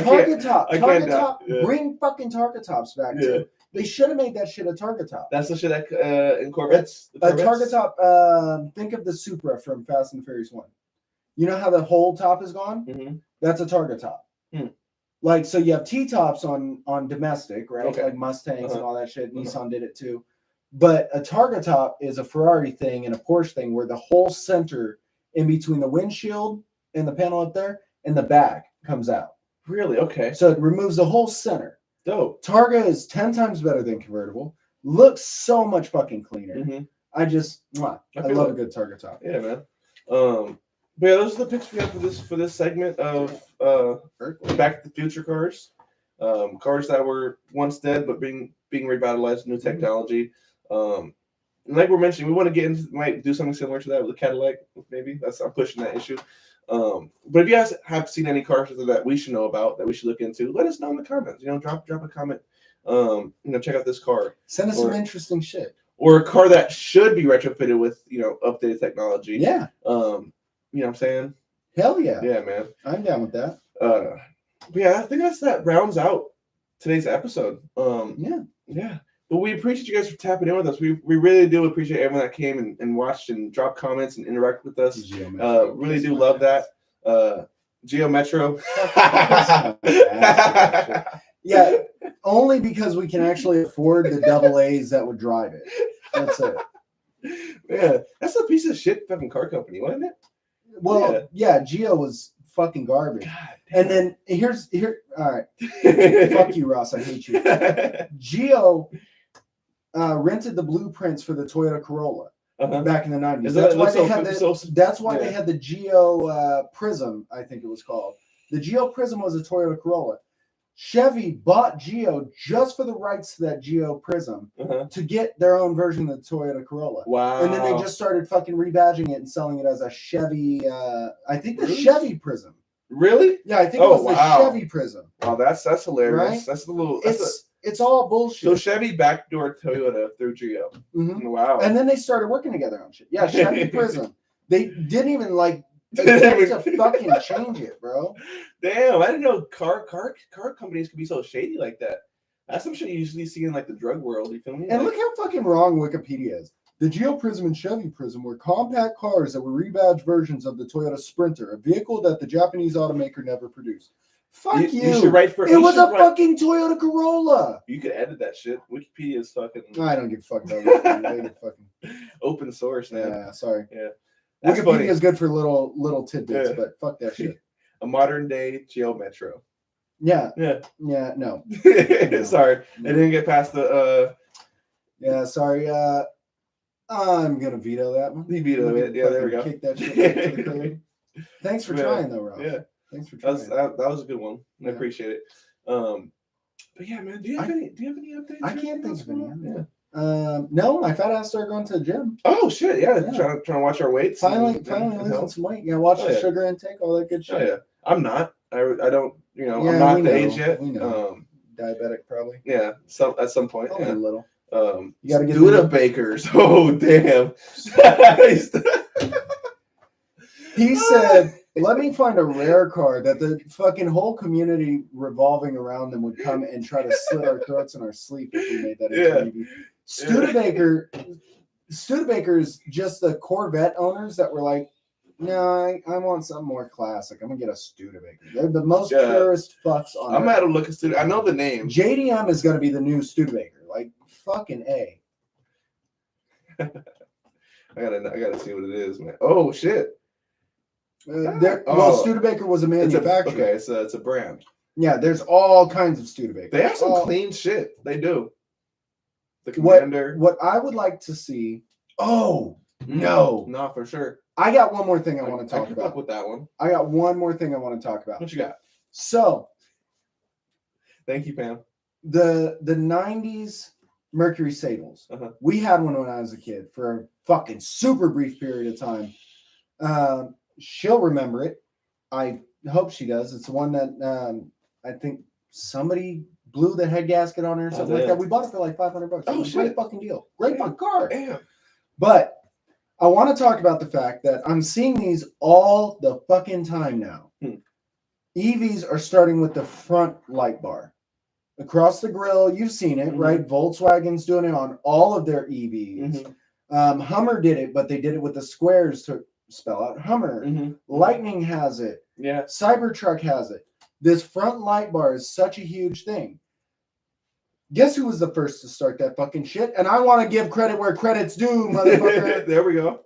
Target top. Bring fucking Target tops back too. They should have made that shit a Target top. That's the shit that in Corvettes. A Target top. Think of the Supra from Fast and Furious 1. You know how the whole top is gone? Mm-hmm. That's a Target top. Like, so you have T-tops on domestic, right? Okay. Like Mustangs and all that shit. Nissan did it too. But a Target top is a Ferrari thing and a Porsche thing where the whole center in between the windshield and the panel up there and the back comes out. Really? Okay. So it removes the whole center. Dope. Targa is 10 times better than convertible. Looks so much fucking cleaner. I love a good Targa top. Yeah, man. But yeah, those are the picks we have for this segment of Back to the Future cars. Cars that were once dead but being revitalized with new technology. And like we're mentioning, we want to get into might do something similar to that with the Cadillac. Maybe I'm pushing that issue. But if you guys have seen any cars that we should know about, that we should look into, let us know in the comments. Drop a comment. Check out this car. Send us some interesting shit. Or a car that should be retrofitted with updated technology. Yeah. You know what I'm saying? Hell yeah. Yeah, man. I'm down with that. But yeah, I think that rounds out today's episode. Yeah. But we appreciate you guys for tapping in with us. We really do appreciate everyone that came and watched and dropped comments and interact with us. Really do love that. Geo Metro. Yeah, only because we can actually afford the AA's that would drive it. That's it. Yeah, that's a piece of shit fucking car company, wasn't it? Well, yeah, Geo was fucking garbage. And then all right. Fuck you, Ross. I hate you. Geo rented the blueprints for the Toyota Corolla back in the 90s. That's why they had the Geo Prism, I think it was called. The Geo Prism was a Toyota Corolla. Chevy bought Geo just for the rights to that Geo Prism to get their own version of the Toyota Corolla. Wow. And then they just started fucking rebadging it and selling it as a Chevy, I think the Chevy Prism. Really? Yeah, I think it was the Chevy Prism. Oh, that's hilarious. Right? That's a little. It's all bullshit. So Chevy backdoor Toyota through Geo. Wow. And then they started working together on shit. Yeah, Chevy Prism. They didn't even attempt to fucking change it, bro. Damn, I didn't know car companies could be so shady like that. That's some shit you usually see in the drug world. You feel me? And look how fucking wrong Wikipedia is. The Geo Prism and Chevy Prism were compact cars that were rebadged versions of the Toyota Sprinter, a vehicle that the Japanese automaker never produced. Fuck you. You should write for. It was a fucking Toyota Corolla. You could edit that shit. Wikipedia is fucking. I don't give a fuck about Wikipedia. Fucking open source, man. Yeah, sorry. Yeah. Wikipedia is good for little tidbits, but fuck that shit. A modern day Geo Metro. Yeah. Yeah. Yeah. No. Sorry, I didn't get past the. Yeah. Sorry. I'm gonna veto that one. You veto it. Yeah. There we go. Kick that shit back to the curb. Thanks for trying, though, Rob. Yeah. Thanks for trying. That was a good one. I appreciate it. But yeah, man. Do you have any updates? I can't think of any. Yeah. No, my fat ass started going to the gym. Oh shit! Yeah. Trying to watch our weights. Finally losing some weight. Yeah, watch the sugar intake, all that good shit. Oh yeah. I'm not. I don't. I'm not the age yet. We know. Diabetic, probably. Yeah. At some point. Only a little. You gotta get Studebakers. Oh damn. He said, "Let me find a rare car that the fucking whole community revolving around them would come and try to slit our throats in our sleep if we made that into Studebaker's just the Corvette owners that were like, no, I want something more classic. I'm gonna get a Studebaker. They're the most purest fucks on. I'm gonna look at Studebaker. I know the name. JDM is gonna be the new Studebaker. Like fucking A. I gotta see what it is, man. Oh shit. Studebaker was a manufacturer. So it's a brand. Yeah, there's all kinds of Studebaker. They have some clean shit. They do. The Commander. What I would like to see. Oh no, for sure. I got one more thing I want to talk about. With that one. I got one more thing I want to talk about. What you got? So, thank you, Pam. The 90s Mercury Sables. We had one when I was a kid for a fucking super brief period of time. She'll remember it. I hope she does. It's the one that I think somebody blew the head gasket on her or something like that. We bought it for like $500. Oh, shit. Great fucking deal. Great fucking car. Damn. But I want to talk about the fact that I'm seeing these all the fucking time now. EVs are starting with the front light bar. Across the grill, you've seen it, right? Volkswagen's doing it on all of their EVs. Hummer did it, but they did it with the squares to spell out Hummer. Lightning has it. Yeah. Cybertruck has it. This front light bar is such a huge thing. Guess who was the first to start that fucking shit? And I want to give credit where credit's due, motherfucker. There we go.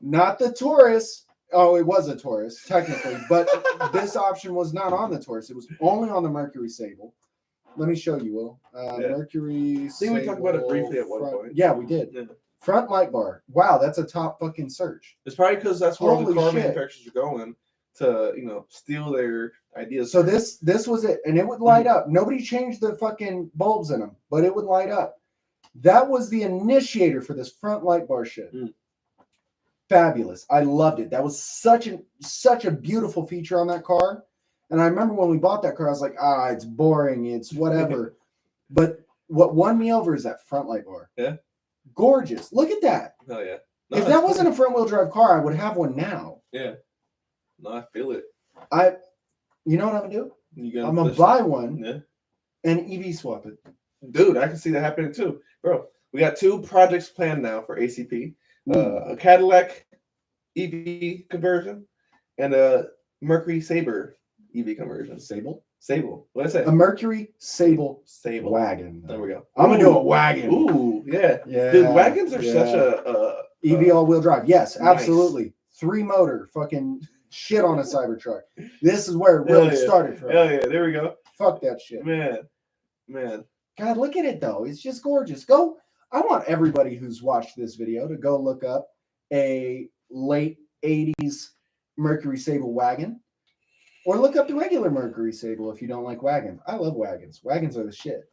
Not the Taurus. Oh, it was a Taurus, technically. But this option was not on the Taurus. It was only on the Mercury Sable. Let me show you, Will. Mercury I think we talked about it briefly at one point. Yeah, we did. Yeah. Front light bar. Wow, that's a top fucking search. It's probably because that's where all the car manufacturers are going to, steal their ideas. So this was it, and it would light up. Nobody changed the fucking bulbs in them, but it would light up. That was the initiator for this front light bar shit. Fabulous. I loved it. That was such a beautiful feature on that car. And I remember when we bought that car, I was like, it's boring. It's whatever. But what won me over is that front light bar. Yeah. Gorgeous. Look at that. Oh, yeah. No, if that wasn't a front wheel drive car, I would have one now. Yeah. No, I feel it. You know what I'm going to do? I'm going to buy one and EV swap it. Dude, I can see that happening too. Bro, we got 2 projects planned now for ACP. A Cadillac EV conversion and a Mercury Sabre EV conversion. Sable? What did I say? A Mercury Sable wagon. There we go. I'm going to do a wagon. Ooh, yeah. Dude, wagons are such a... EV all-wheel drive. Yes, absolutely. Nice. 3-motor fucking shit on a Cybertruck. This is where it really started from. Hell yeah, there we go. Fuck that shit. Man. God, look at it, though. It's just gorgeous. I want everybody who's watched this video to go look up a late 80s Mercury Sable wagon. Or look up the regular Mercury Sable if you don't like wagons. I love wagons. Wagons are the shit.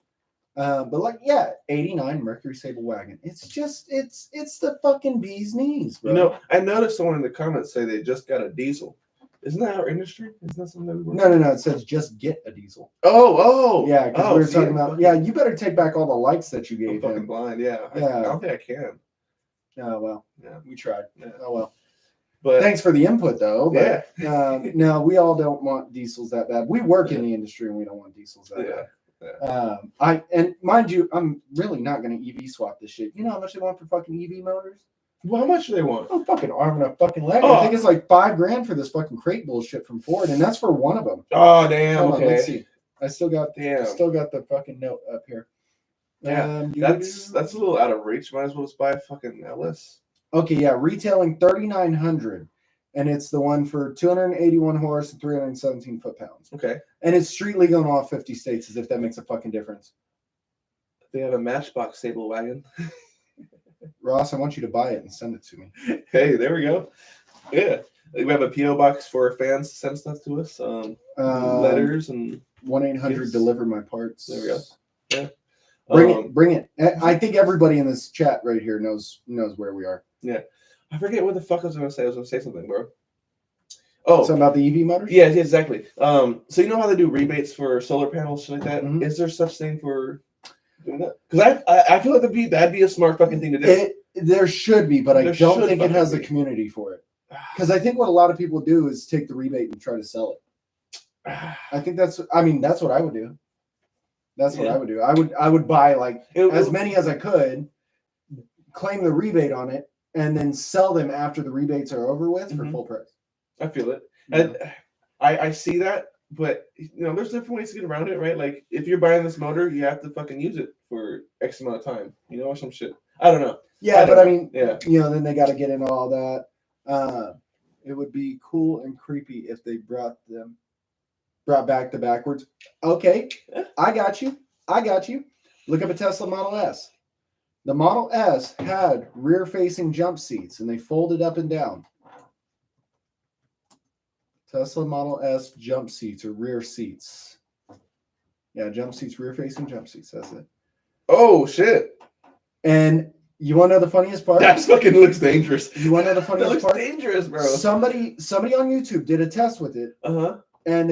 But 89 Mercury Sable wagon. It's the fucking bee's knees, bro. I noticed someone in the comments say they just got a diesel. Isn't that our industry? Isn't that something that we No. It says just get a diesel. Oh. Yeah, because we were talking about. Yeah, you better take back all the likes that you gave him. Fucking blind. Yeah. I don't think I can. Oh well. Yeah, we tried. Yeah. Oh well. But thanks for the input, though. But, yeah. No, we all don't want diesels that bad. We work in the industry and we don't want diesels that bad. Yeah. And mind you, I'm really not going to EV swap this shit. You know how much they want for fucking EV motors? Well, how much do they want? I'm fucking arm and a fucking leg. I think it's like $5,000 for this fucking crate bullshit from Ford, and that's for one of them. Oh damn! Hold on, okay. Let's see. I still got the fucking note up here. Yeah, that's a little out of reach. Might as well just buy a fucking LS. Okay, yeah, retailing $3,900, and it's the one for 281 horse and 317 foot-pounds. Okay, and it's street legal in all 50 states, as if that makes a fucking difference. They have a Matchbox Sable wagon. Ross, I want you to buy it and send it to me. Hey, there we go. Yeah, we have a PO box for fans to send stuff to us. Letters and 1-800 deliver my parts. There we go. Yeah. Bring it. I think everybody in this chat right here knows where we are. Yeah. I forget what the fuck I was going to say. I was going to say something, bro. Oh. Something about the EV motors? Yeah, exactly. So you know how they do rebates for solar panels, shit like that? Mm-hmm. Is there such thing for doing that? Because I feel like that'd be a smart fucking thing to do. There should be, but I don't think it has a community for it. Because I think what a lot of people do is take the rebate and try to sell it. I think that's what I would do. That's what I would do. I would buy as many as I could, claim the rebate on it, and then sell them after the rebates are over with for full price. I feel it. And I see that, but there's different ways to get around it, right? Like if you're buying this motor, you have to fucking use it for X amount of time, or some shit. I don't know. Yeah, but I mean, then they got to get into all that. It would be cool and creepy if they brought back the backwards. Okay, I got you. Look up a Tesla Model S. The Model S had rear-facing jump seats, and they folded up and down. Tesla Model S jump seats or rear seats. Yeah, jump seats, rear-facing jump seats. That's it. Oh, shit. And you want to know the funniest part? That fucking looks dangerous. You want to know the funniest part? That looks dangerous, bro. Somebody on YouTube did a test with it. Uh-huh. And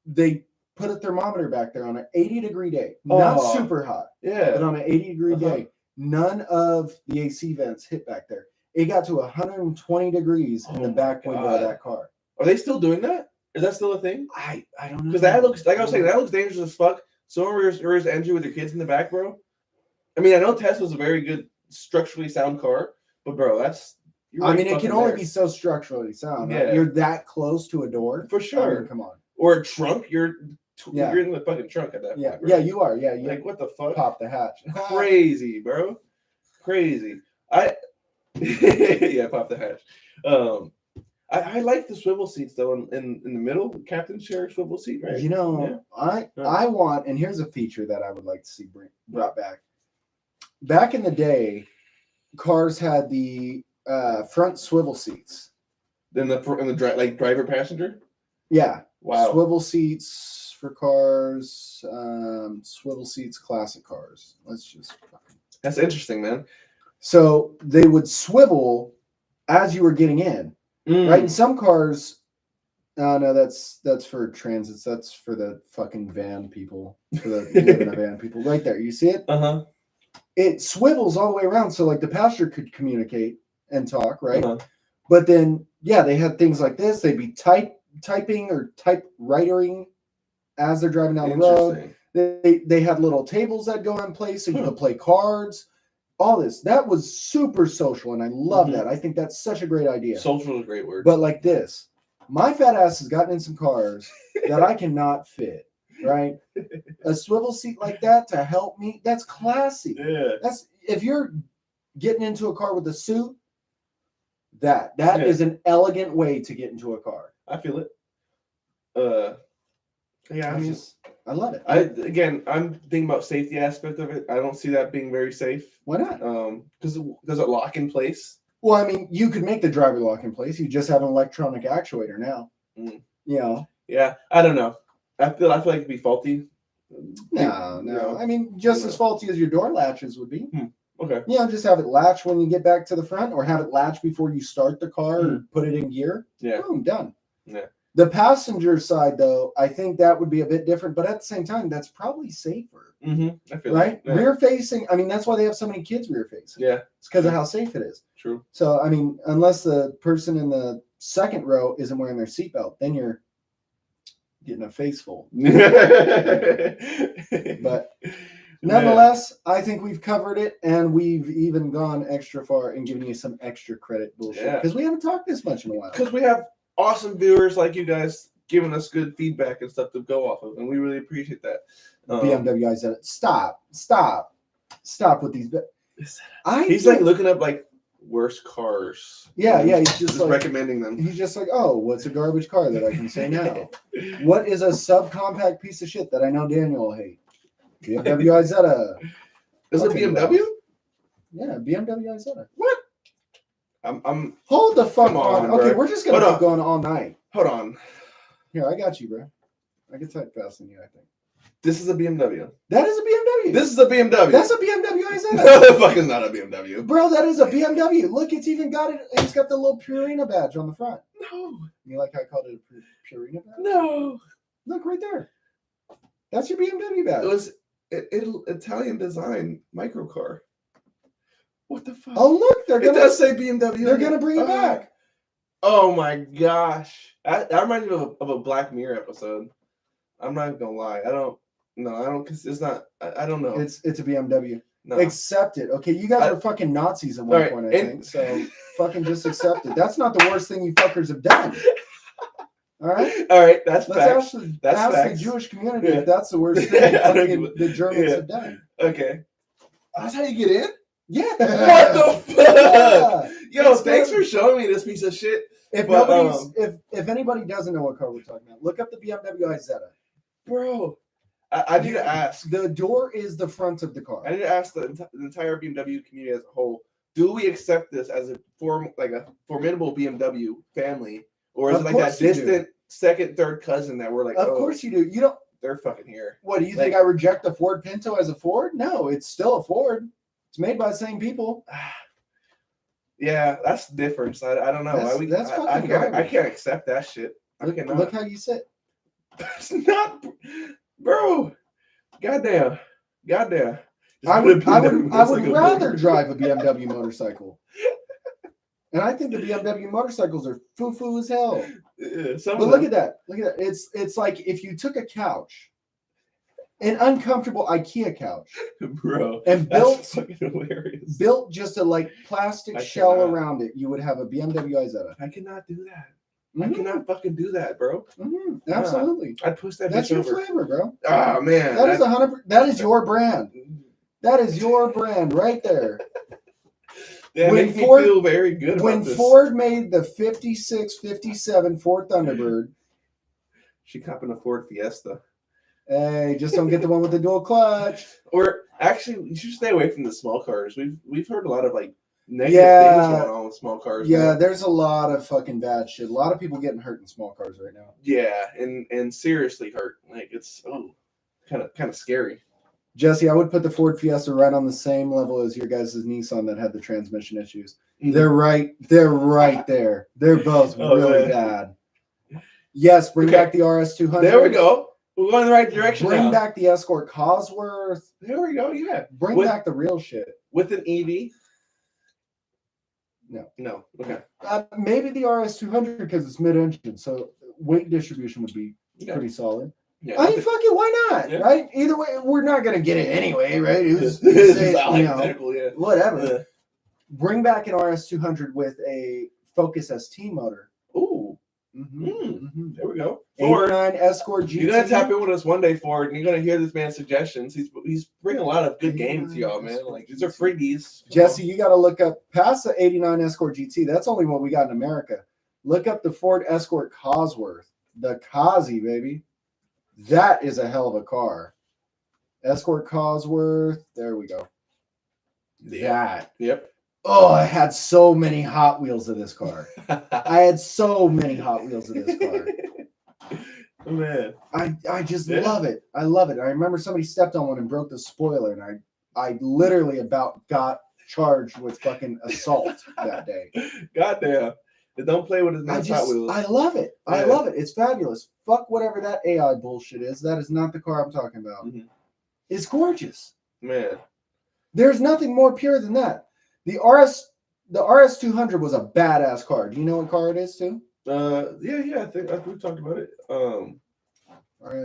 they put a thermometer back there on an 80-degree day, not super hot, but on an 80-degree day, none of the AC vents hit back there. It got to 120 degrees in the back window of that car. Are they still doing that? Is that still a thing? I don't know. Because that looks, like I was saying, that looks dangerous as fuck. So reverse engine with your kids in the back, bro. I mean, I know Tesla's a very good structurally sound car, but bro, that's. I mean, it can only be so structurally sound. Right? You're that close to a door, for sure. I mean, come on. Or a trunk. You're in the fucking trunk at that point. Bro. Yeah, you are. Yeah, like what the fuck? Pop the hatch. Crazy, bro. Crazy. Yeah, pop the hatch. I like the swivel seats though in the middle, the captain chair swivel seat, right? You know, I want, and here's a feature that I would like to see brought back. Back in the day, cars had the front swivel seats. Then the driver passenger. Yeah. Wow. Swivel seats for cars. Swivel seats, classic cars. That's interesting, man. So they would swivel as you were getting in, right? In some cars, no, that's for transits. That's for the fucking van people, for the living in a van people. Right there, you see it? It swivels all the way around, so like the passenger could communicate and talk, right? But then, yeah, they had things like this. They'd be typing or typewriting as they're driving down the road. They had little tables that go in place, so you could play cards. All this. That was super social, and I love that. I think that's such a great idea. Social is a great word. But like this, my fat ass has gotten in some cars that I cannot fit, right? A swivel seat like that to help me, that's classy. Yeah. That's if you're getting into a car with a suit, that is an elegant way to get into a car. I feel it. Yeah, I mean, I love it. I'm thinking about safety aspect of it. I don't see that being very safe. Why not? Because does it lock in place? Well, I mean, you could make the driver lock in place. You just have an electronic actuator now. You know. Yeah, I don't know. I feel like it'd be faulty. No. I mean, just as faulty as your door latches would be. Okay. Yeah, just have it latch when you get back to the front, or have it latch before you start the car or put it in gear. Yeah. Boom, done. Yeah. The passenger side, though, I think that would be a bit different, but at the same time, that's probably safer. I feel right? Yeah. Rear facing. I mean, that's why they have so many kids rear facing. Yeah. It's because of how safe it is. True. So, I mean, unless the person in the second row isn't wearing their seatbelt, then you're getting a face full. But nonetheless, I think we've covered it, and we've even gone extra far and given you some extra credit bullshit because we haven't talked this much in a while. Because we have awesome viewers like you guys giving us good feedback and stuff to go off of, and we really appreciate that. BMW said it. Stop with these. He's like looking up like worst cars. Yeah, he's just like recommending them. He's just like, oh, what's a garbage car that I can say now? What is a subcompact piece of shit that I know Daniel will hate? BMW Isetta. Is it BMW? Yeah, BMW Isetta. What? I'm hold the fuck on. Bro. Okay, we're just gonna keep going all night. Hold on. Here, I got you, bro. I can type faster than you, I think. This is a BMW. That is a BMW. This is a BMW. That's a BMW Isetta. No, the fuck is not a BMW. Bro, that is a BMW. Look, it's even got it. It's got the little Purina badge on the front. No. You like how I called it a Purina badge? No. Look right there. That's your BMW badge. It was Italian design microcar. What the fuck? Oh, look. It does say BMW. They're going to bring it back. Oh, my gosh. That reminds me of a Black Mirror episode. I'm not going to lie. I don't, because it's not, I don't know. It's a BMW. No. Accept it. Okay, you guys are fucking Nazis at one point, I think. So fucking just accept it. That's not the worst thing you fuckers have done. All right? All right, that's Let's facts. ask the Jewish community if that's the worst thing the Germans have done. Okay. That's how you get in? Yeah. What the fuck? Yo, thanks for showing me this piece of shit. If anybody doesn't know what car we're talking about, look up the BMW Isetta. Bro, I need to ask. The door is the front of the car. I need to ask the entire BMW community as a whole. Do we accept this as a formidable BMW family, or is it like that distant second, third cousin that we're like? Of course you do. You don't. They're fucking here. What do you think? I reject a Ford Pinto as a Ford? No, it's still a Ford. It's made by the same people. Yeah, that's the difference. I don't know. That's fucking I can't accept that shit. Look how you sit. It's not, bro. Goddamn. Just I put a would BMW motorcycle rather over. drive a BMW motorcycle. And I think the BMW motorcycles are foo-foo as hell. Yeah, some But of look them. at that. It's like if you took a couch, an uncomfortable IKEA couch, Bro, and that's fucking hilarious. built just a like plastic I shell cannot. around it, you would have a BMW Isetta. I cannot do that. Mhm. I cannot fucking do that, bro. Absolutely. I'd push that That's bitch your over. flavor, bro. Oh man. That is 100. That is your brand. That is your brand right there. That When makes Ford- me feel very good When about this. Ford made the 56, 57 Ford Thunderbird, She copping a Ford Fiesta. hey, just don't get the one with the dual clutch. Or actually, you should stay away from the small cars. We've heard a lot of like negative Yeah. things going on with small cars. Yeah, now. there's a lot of fucking bad shit. A lot of people getting hurt in small cars right now. Yeah, and seriously hurt. Like it's kind of scary. Jesse, I would put the Ford Fiesta right on the same level as your guys' Nissan that had the transmission issues. Mhm. They're right there. They're both Oh, really man. bad. Yes, bring Okay. back the RS200. There we go. We're going in the right direction Bring now. back the Escort Cosworth. There we go. Yeah. Bring With- back the real shit. With an EV? No. Okay. Maybe the RS200 because it's mid-engine, so weight distribution would be Yeah. pretty solid. Yeah. I mean, fuck it, why not? Yeah. Right? Either way, we're not gonna get it anyway, right? This Who's is say, hypothetical, yeah. whatever. Yeah. Bring back an RS200 with a Focus ST motor. Ooh. Mm-hmm. There we go. Ford. 89 Escort GT. You're gonna tap in with us one day, Ford, and you're gonna hear this man's suggestions. He's bringing a lot of good games to y'all, man. Like these are freebies. Jesse, you got to look up past the 89 Escort GT. That's only what we got in America. Look up the Ford Escort Cosworth, the Cosy, baby. That is a hell of a car. Escort Cosworth. There we go. That. Yep. Oh, I had so many Hot Wheels of this car. I had so many Hot Wheels of this car. Oh, man. I just love it. I love it. I remember somebody stepped on one and broke the spoiler, and I literally about got charged with fucking assault that day. Goddamn. Don't play with his man's Hot Wheels. I love it. I Yeah. love it. It's fabulous. Fuck whatever that AI bullshit is. That is not the car I'm talking about. Mhm. It's gorgeous. Man. There's nothing more pure than that. The RS200 was a badass car. Do you know what car it is too? Yeah. I think we talked about it.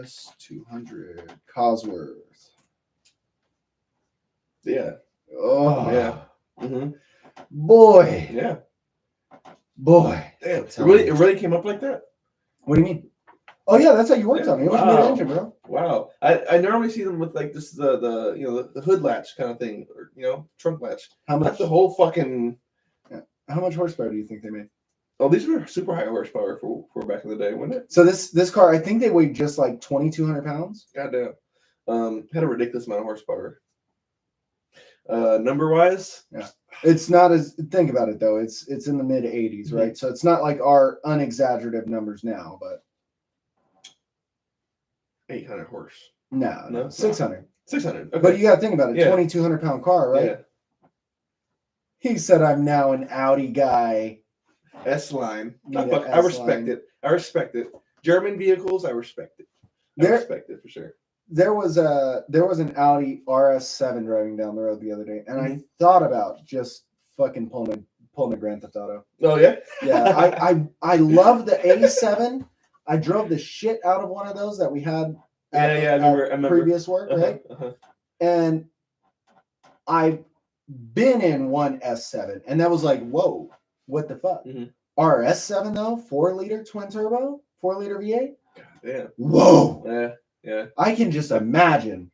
RS200 Cosworth. Yeah. Oh Yeah. Mm-hmm. boy. Yeah. Boy. Damn. It Tell really came up like that. What do you mean? Oh yeah, that's how you worked Yeah. on it. It was Wow. mid-engine, bro. Wow. I normally see them with like this the hood latch kind of thing, or trunk latch. How Not much? the whole fucking. How much horsepower do you think they made? Oh, these were super high horsepower for back in the day, wasn't it? So this car, I think they weighed just like 2,200 pounds. Goddamn. Had a ridiculous amount of horsepower. Number wise, Yeah. It's not as think about it though. It's in the mid 80s, Mhm. right? So it's not like our unexaggerative numbers now, but 800 horse. no, 600. 600. Okay. But you got to think about it. Yeah. 2,200 pound car, right? Yeah. He said, "I'm now an Audi guy." S line. Yeah, I respect S-line. it. I respect it. German vehicles, I respect it. I There- respect it for sure. There was an Audi RS7 driving down the road the other day, and I Mhm. thought about just fucking pulling a Grand Theft Auto. Oh yeah. Yeah, I love the A7. I drove the shit out of one of those that we had. I remember. Previous work, right? And I've been in one S7, and that was like, whoa, what the fuck? Mhm. RS7 though, 4-liter twin turbo, 4-liter V8. Yeah. Whoa. Yeah. I can just imagine.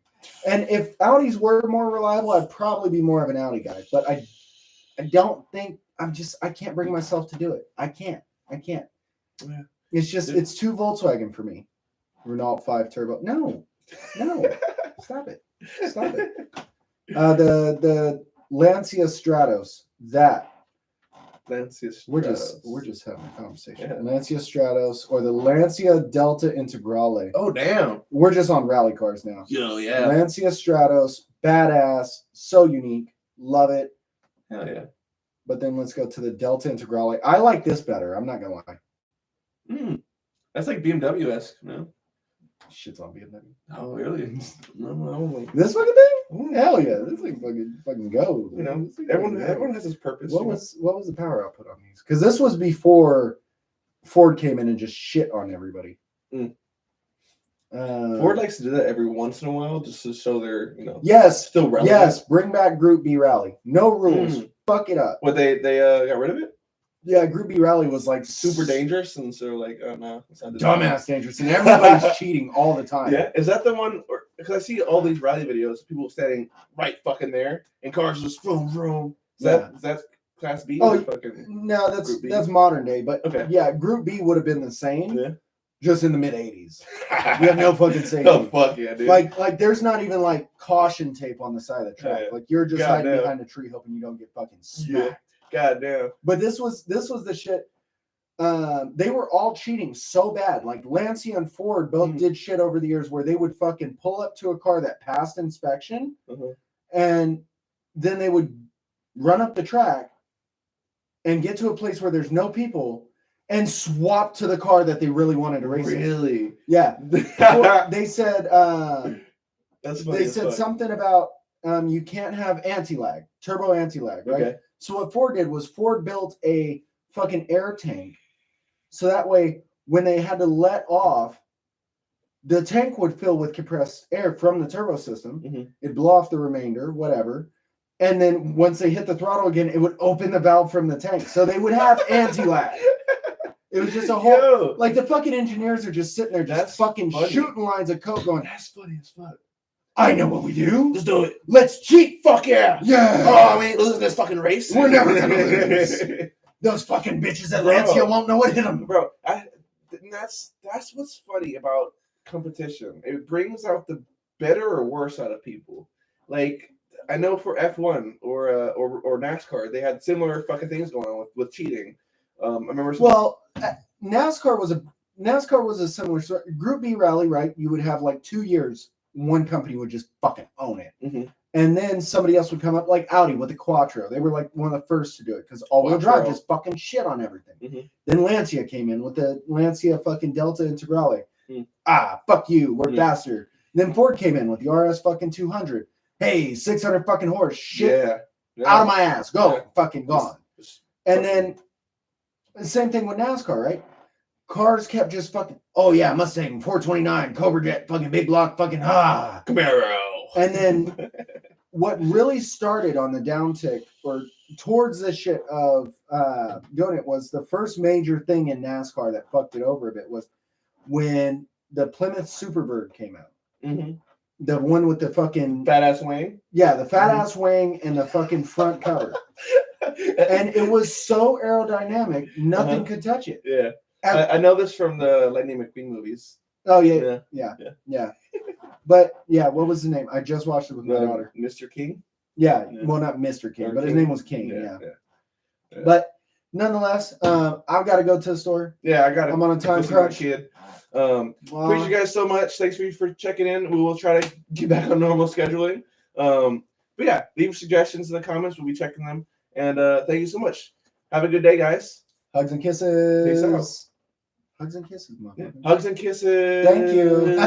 And if Audis were more reliable, I'd probably be more of an Audi guy. But I don't think I can't bring myself to do it. I can't. Yeah. It's just it's too Volkswagen for me. Renault 5 turbo. No. Stop it. The Lancia Stratos. That Lancia we're Stratos. just having a conversation. Yeah. Lancia Stratos or the Lancia Delta Integrale. Oh damn. We're just on rally cars now. Yo, yeah. Lancia Stratos, badass, so unique, love it. Hell yeah. But then let's go to the Delta Integrale. I like this better. I'm not gonna lie. That's like BMW-esque, no? Shit's on BMW. Oh, really? No. This fucking thing? Hell yeah! This thing fucking goes. You know, This thing everyone fucking goes. has his purpose. What was the power output on these? Because this was before Ford came in and just shit on everybody. Ford likes to do that every once in a while just to show their, yes, still relevant. Yes, bring back Group B Rally. No rules. Fuck it up. What they got rid of it? Yeah, Group B Rally was like super dangerous, and so like, oh no, it's not dumbass dangerous, and everybody's cheating all the time. Yeah, is that the one? Because I see all these rally videos, people standing right fucking there, and cars just vroom vroom. Is that Class B? Oh, fucking no, that's modern day. But okay, yeah, Group B would have been the same. Yeah. Just in the mid '80s. You have no fucking safety. Oh fuck yeah, dude! Like there's not even like caution tape on the side of the track. Yeah. Like you're just hiding behind a tree hoping you don't get fucking smacked. Yeah. God damn. But this was the shit. They were all cheating so bad. Like Lancia and Ford both did shit over the years where they would fucking pull up to a car that passed inspection, and then they would run up the track and get to a place where there's no people and swap to the car that they really wanted to race. Really? Yeah. They said that's funny. They said something about you can't have anti-lag, turbo anti-lag, right? Okay. So what Ford did was Ford built a fucking air tank. So that way, when they had to let off, the tank would fill with compressed air from the turbo system. It'd blow off the remainder, whatever. And then once they hit the throttle again, it would open the valve from the tank. So they would have anti-lag. It was just a whole... Like, the fucking engineers are just sitting there just fucking shooting lines of coke going, that's funny as fuck. I know what we do. Let's do it. Let's cheat. Fuck yeah. Yeah. Oh, we ain't losing this fucking race. We're never gonna lose. Those fucking bitches at Lancia won't know what hit them. Bro, that's what's funny about competition. It brings out the better or worse out of people. Like, I know for F1 or NASCAR, they had similar fucking things going on with cheating. I remember. NASCAR was a similar story. Group B Rally, right? You would have like 2 years. One company would just fucking own it. And then somebody else would come up, like Audi with the Quattro. They were like one of the first to do it because all-wheel drive just fucking shit on everything. Then Lancia came in with the Lancia fucking Delta Integrale. Fuck you, we're faster. Then Ford came in with the RS fucking 200. Hey, 600 fucking horse. Shit. Out of my ass. Go. Fucking gone. And then the same thing with NASCAR, right? Cars kept just fucking, oh yeah, Mustang, 429, Cobra Jet, fucking big block, fucking Camaro. And then what really started on the downtick or towards the shit of doing it was the first major thing in NASCAR that fucked it over a bit was when the Plymouth Superbird came out. The one with the fucking fat ass wing. Yeah, the fat ass wing and the fucking front cover. And it was so aerodynamic, nothing could touch it. Yeah. I know this from the Lightning McQueen movies. Oh yeah. But yeah, what was the name? I just watched it with my daughter. Mr. King. Yeah, well, not Mr. King, but his name was King. Yeah. But nonetheless, I've got to go to the store. Yeah, I got it. I'm on a time crunch. Kid. Appreciate you guys so much. Thanks for checking in. We will try to get back on normal scheduling. But yeah, leave suggestions in the comments. We'll be checking them. And thank you so much. Have a good day, guys. Hugs and kisses. Peace out. Hugs and kisses, motherfucker. Hugs and kisses. Thank you.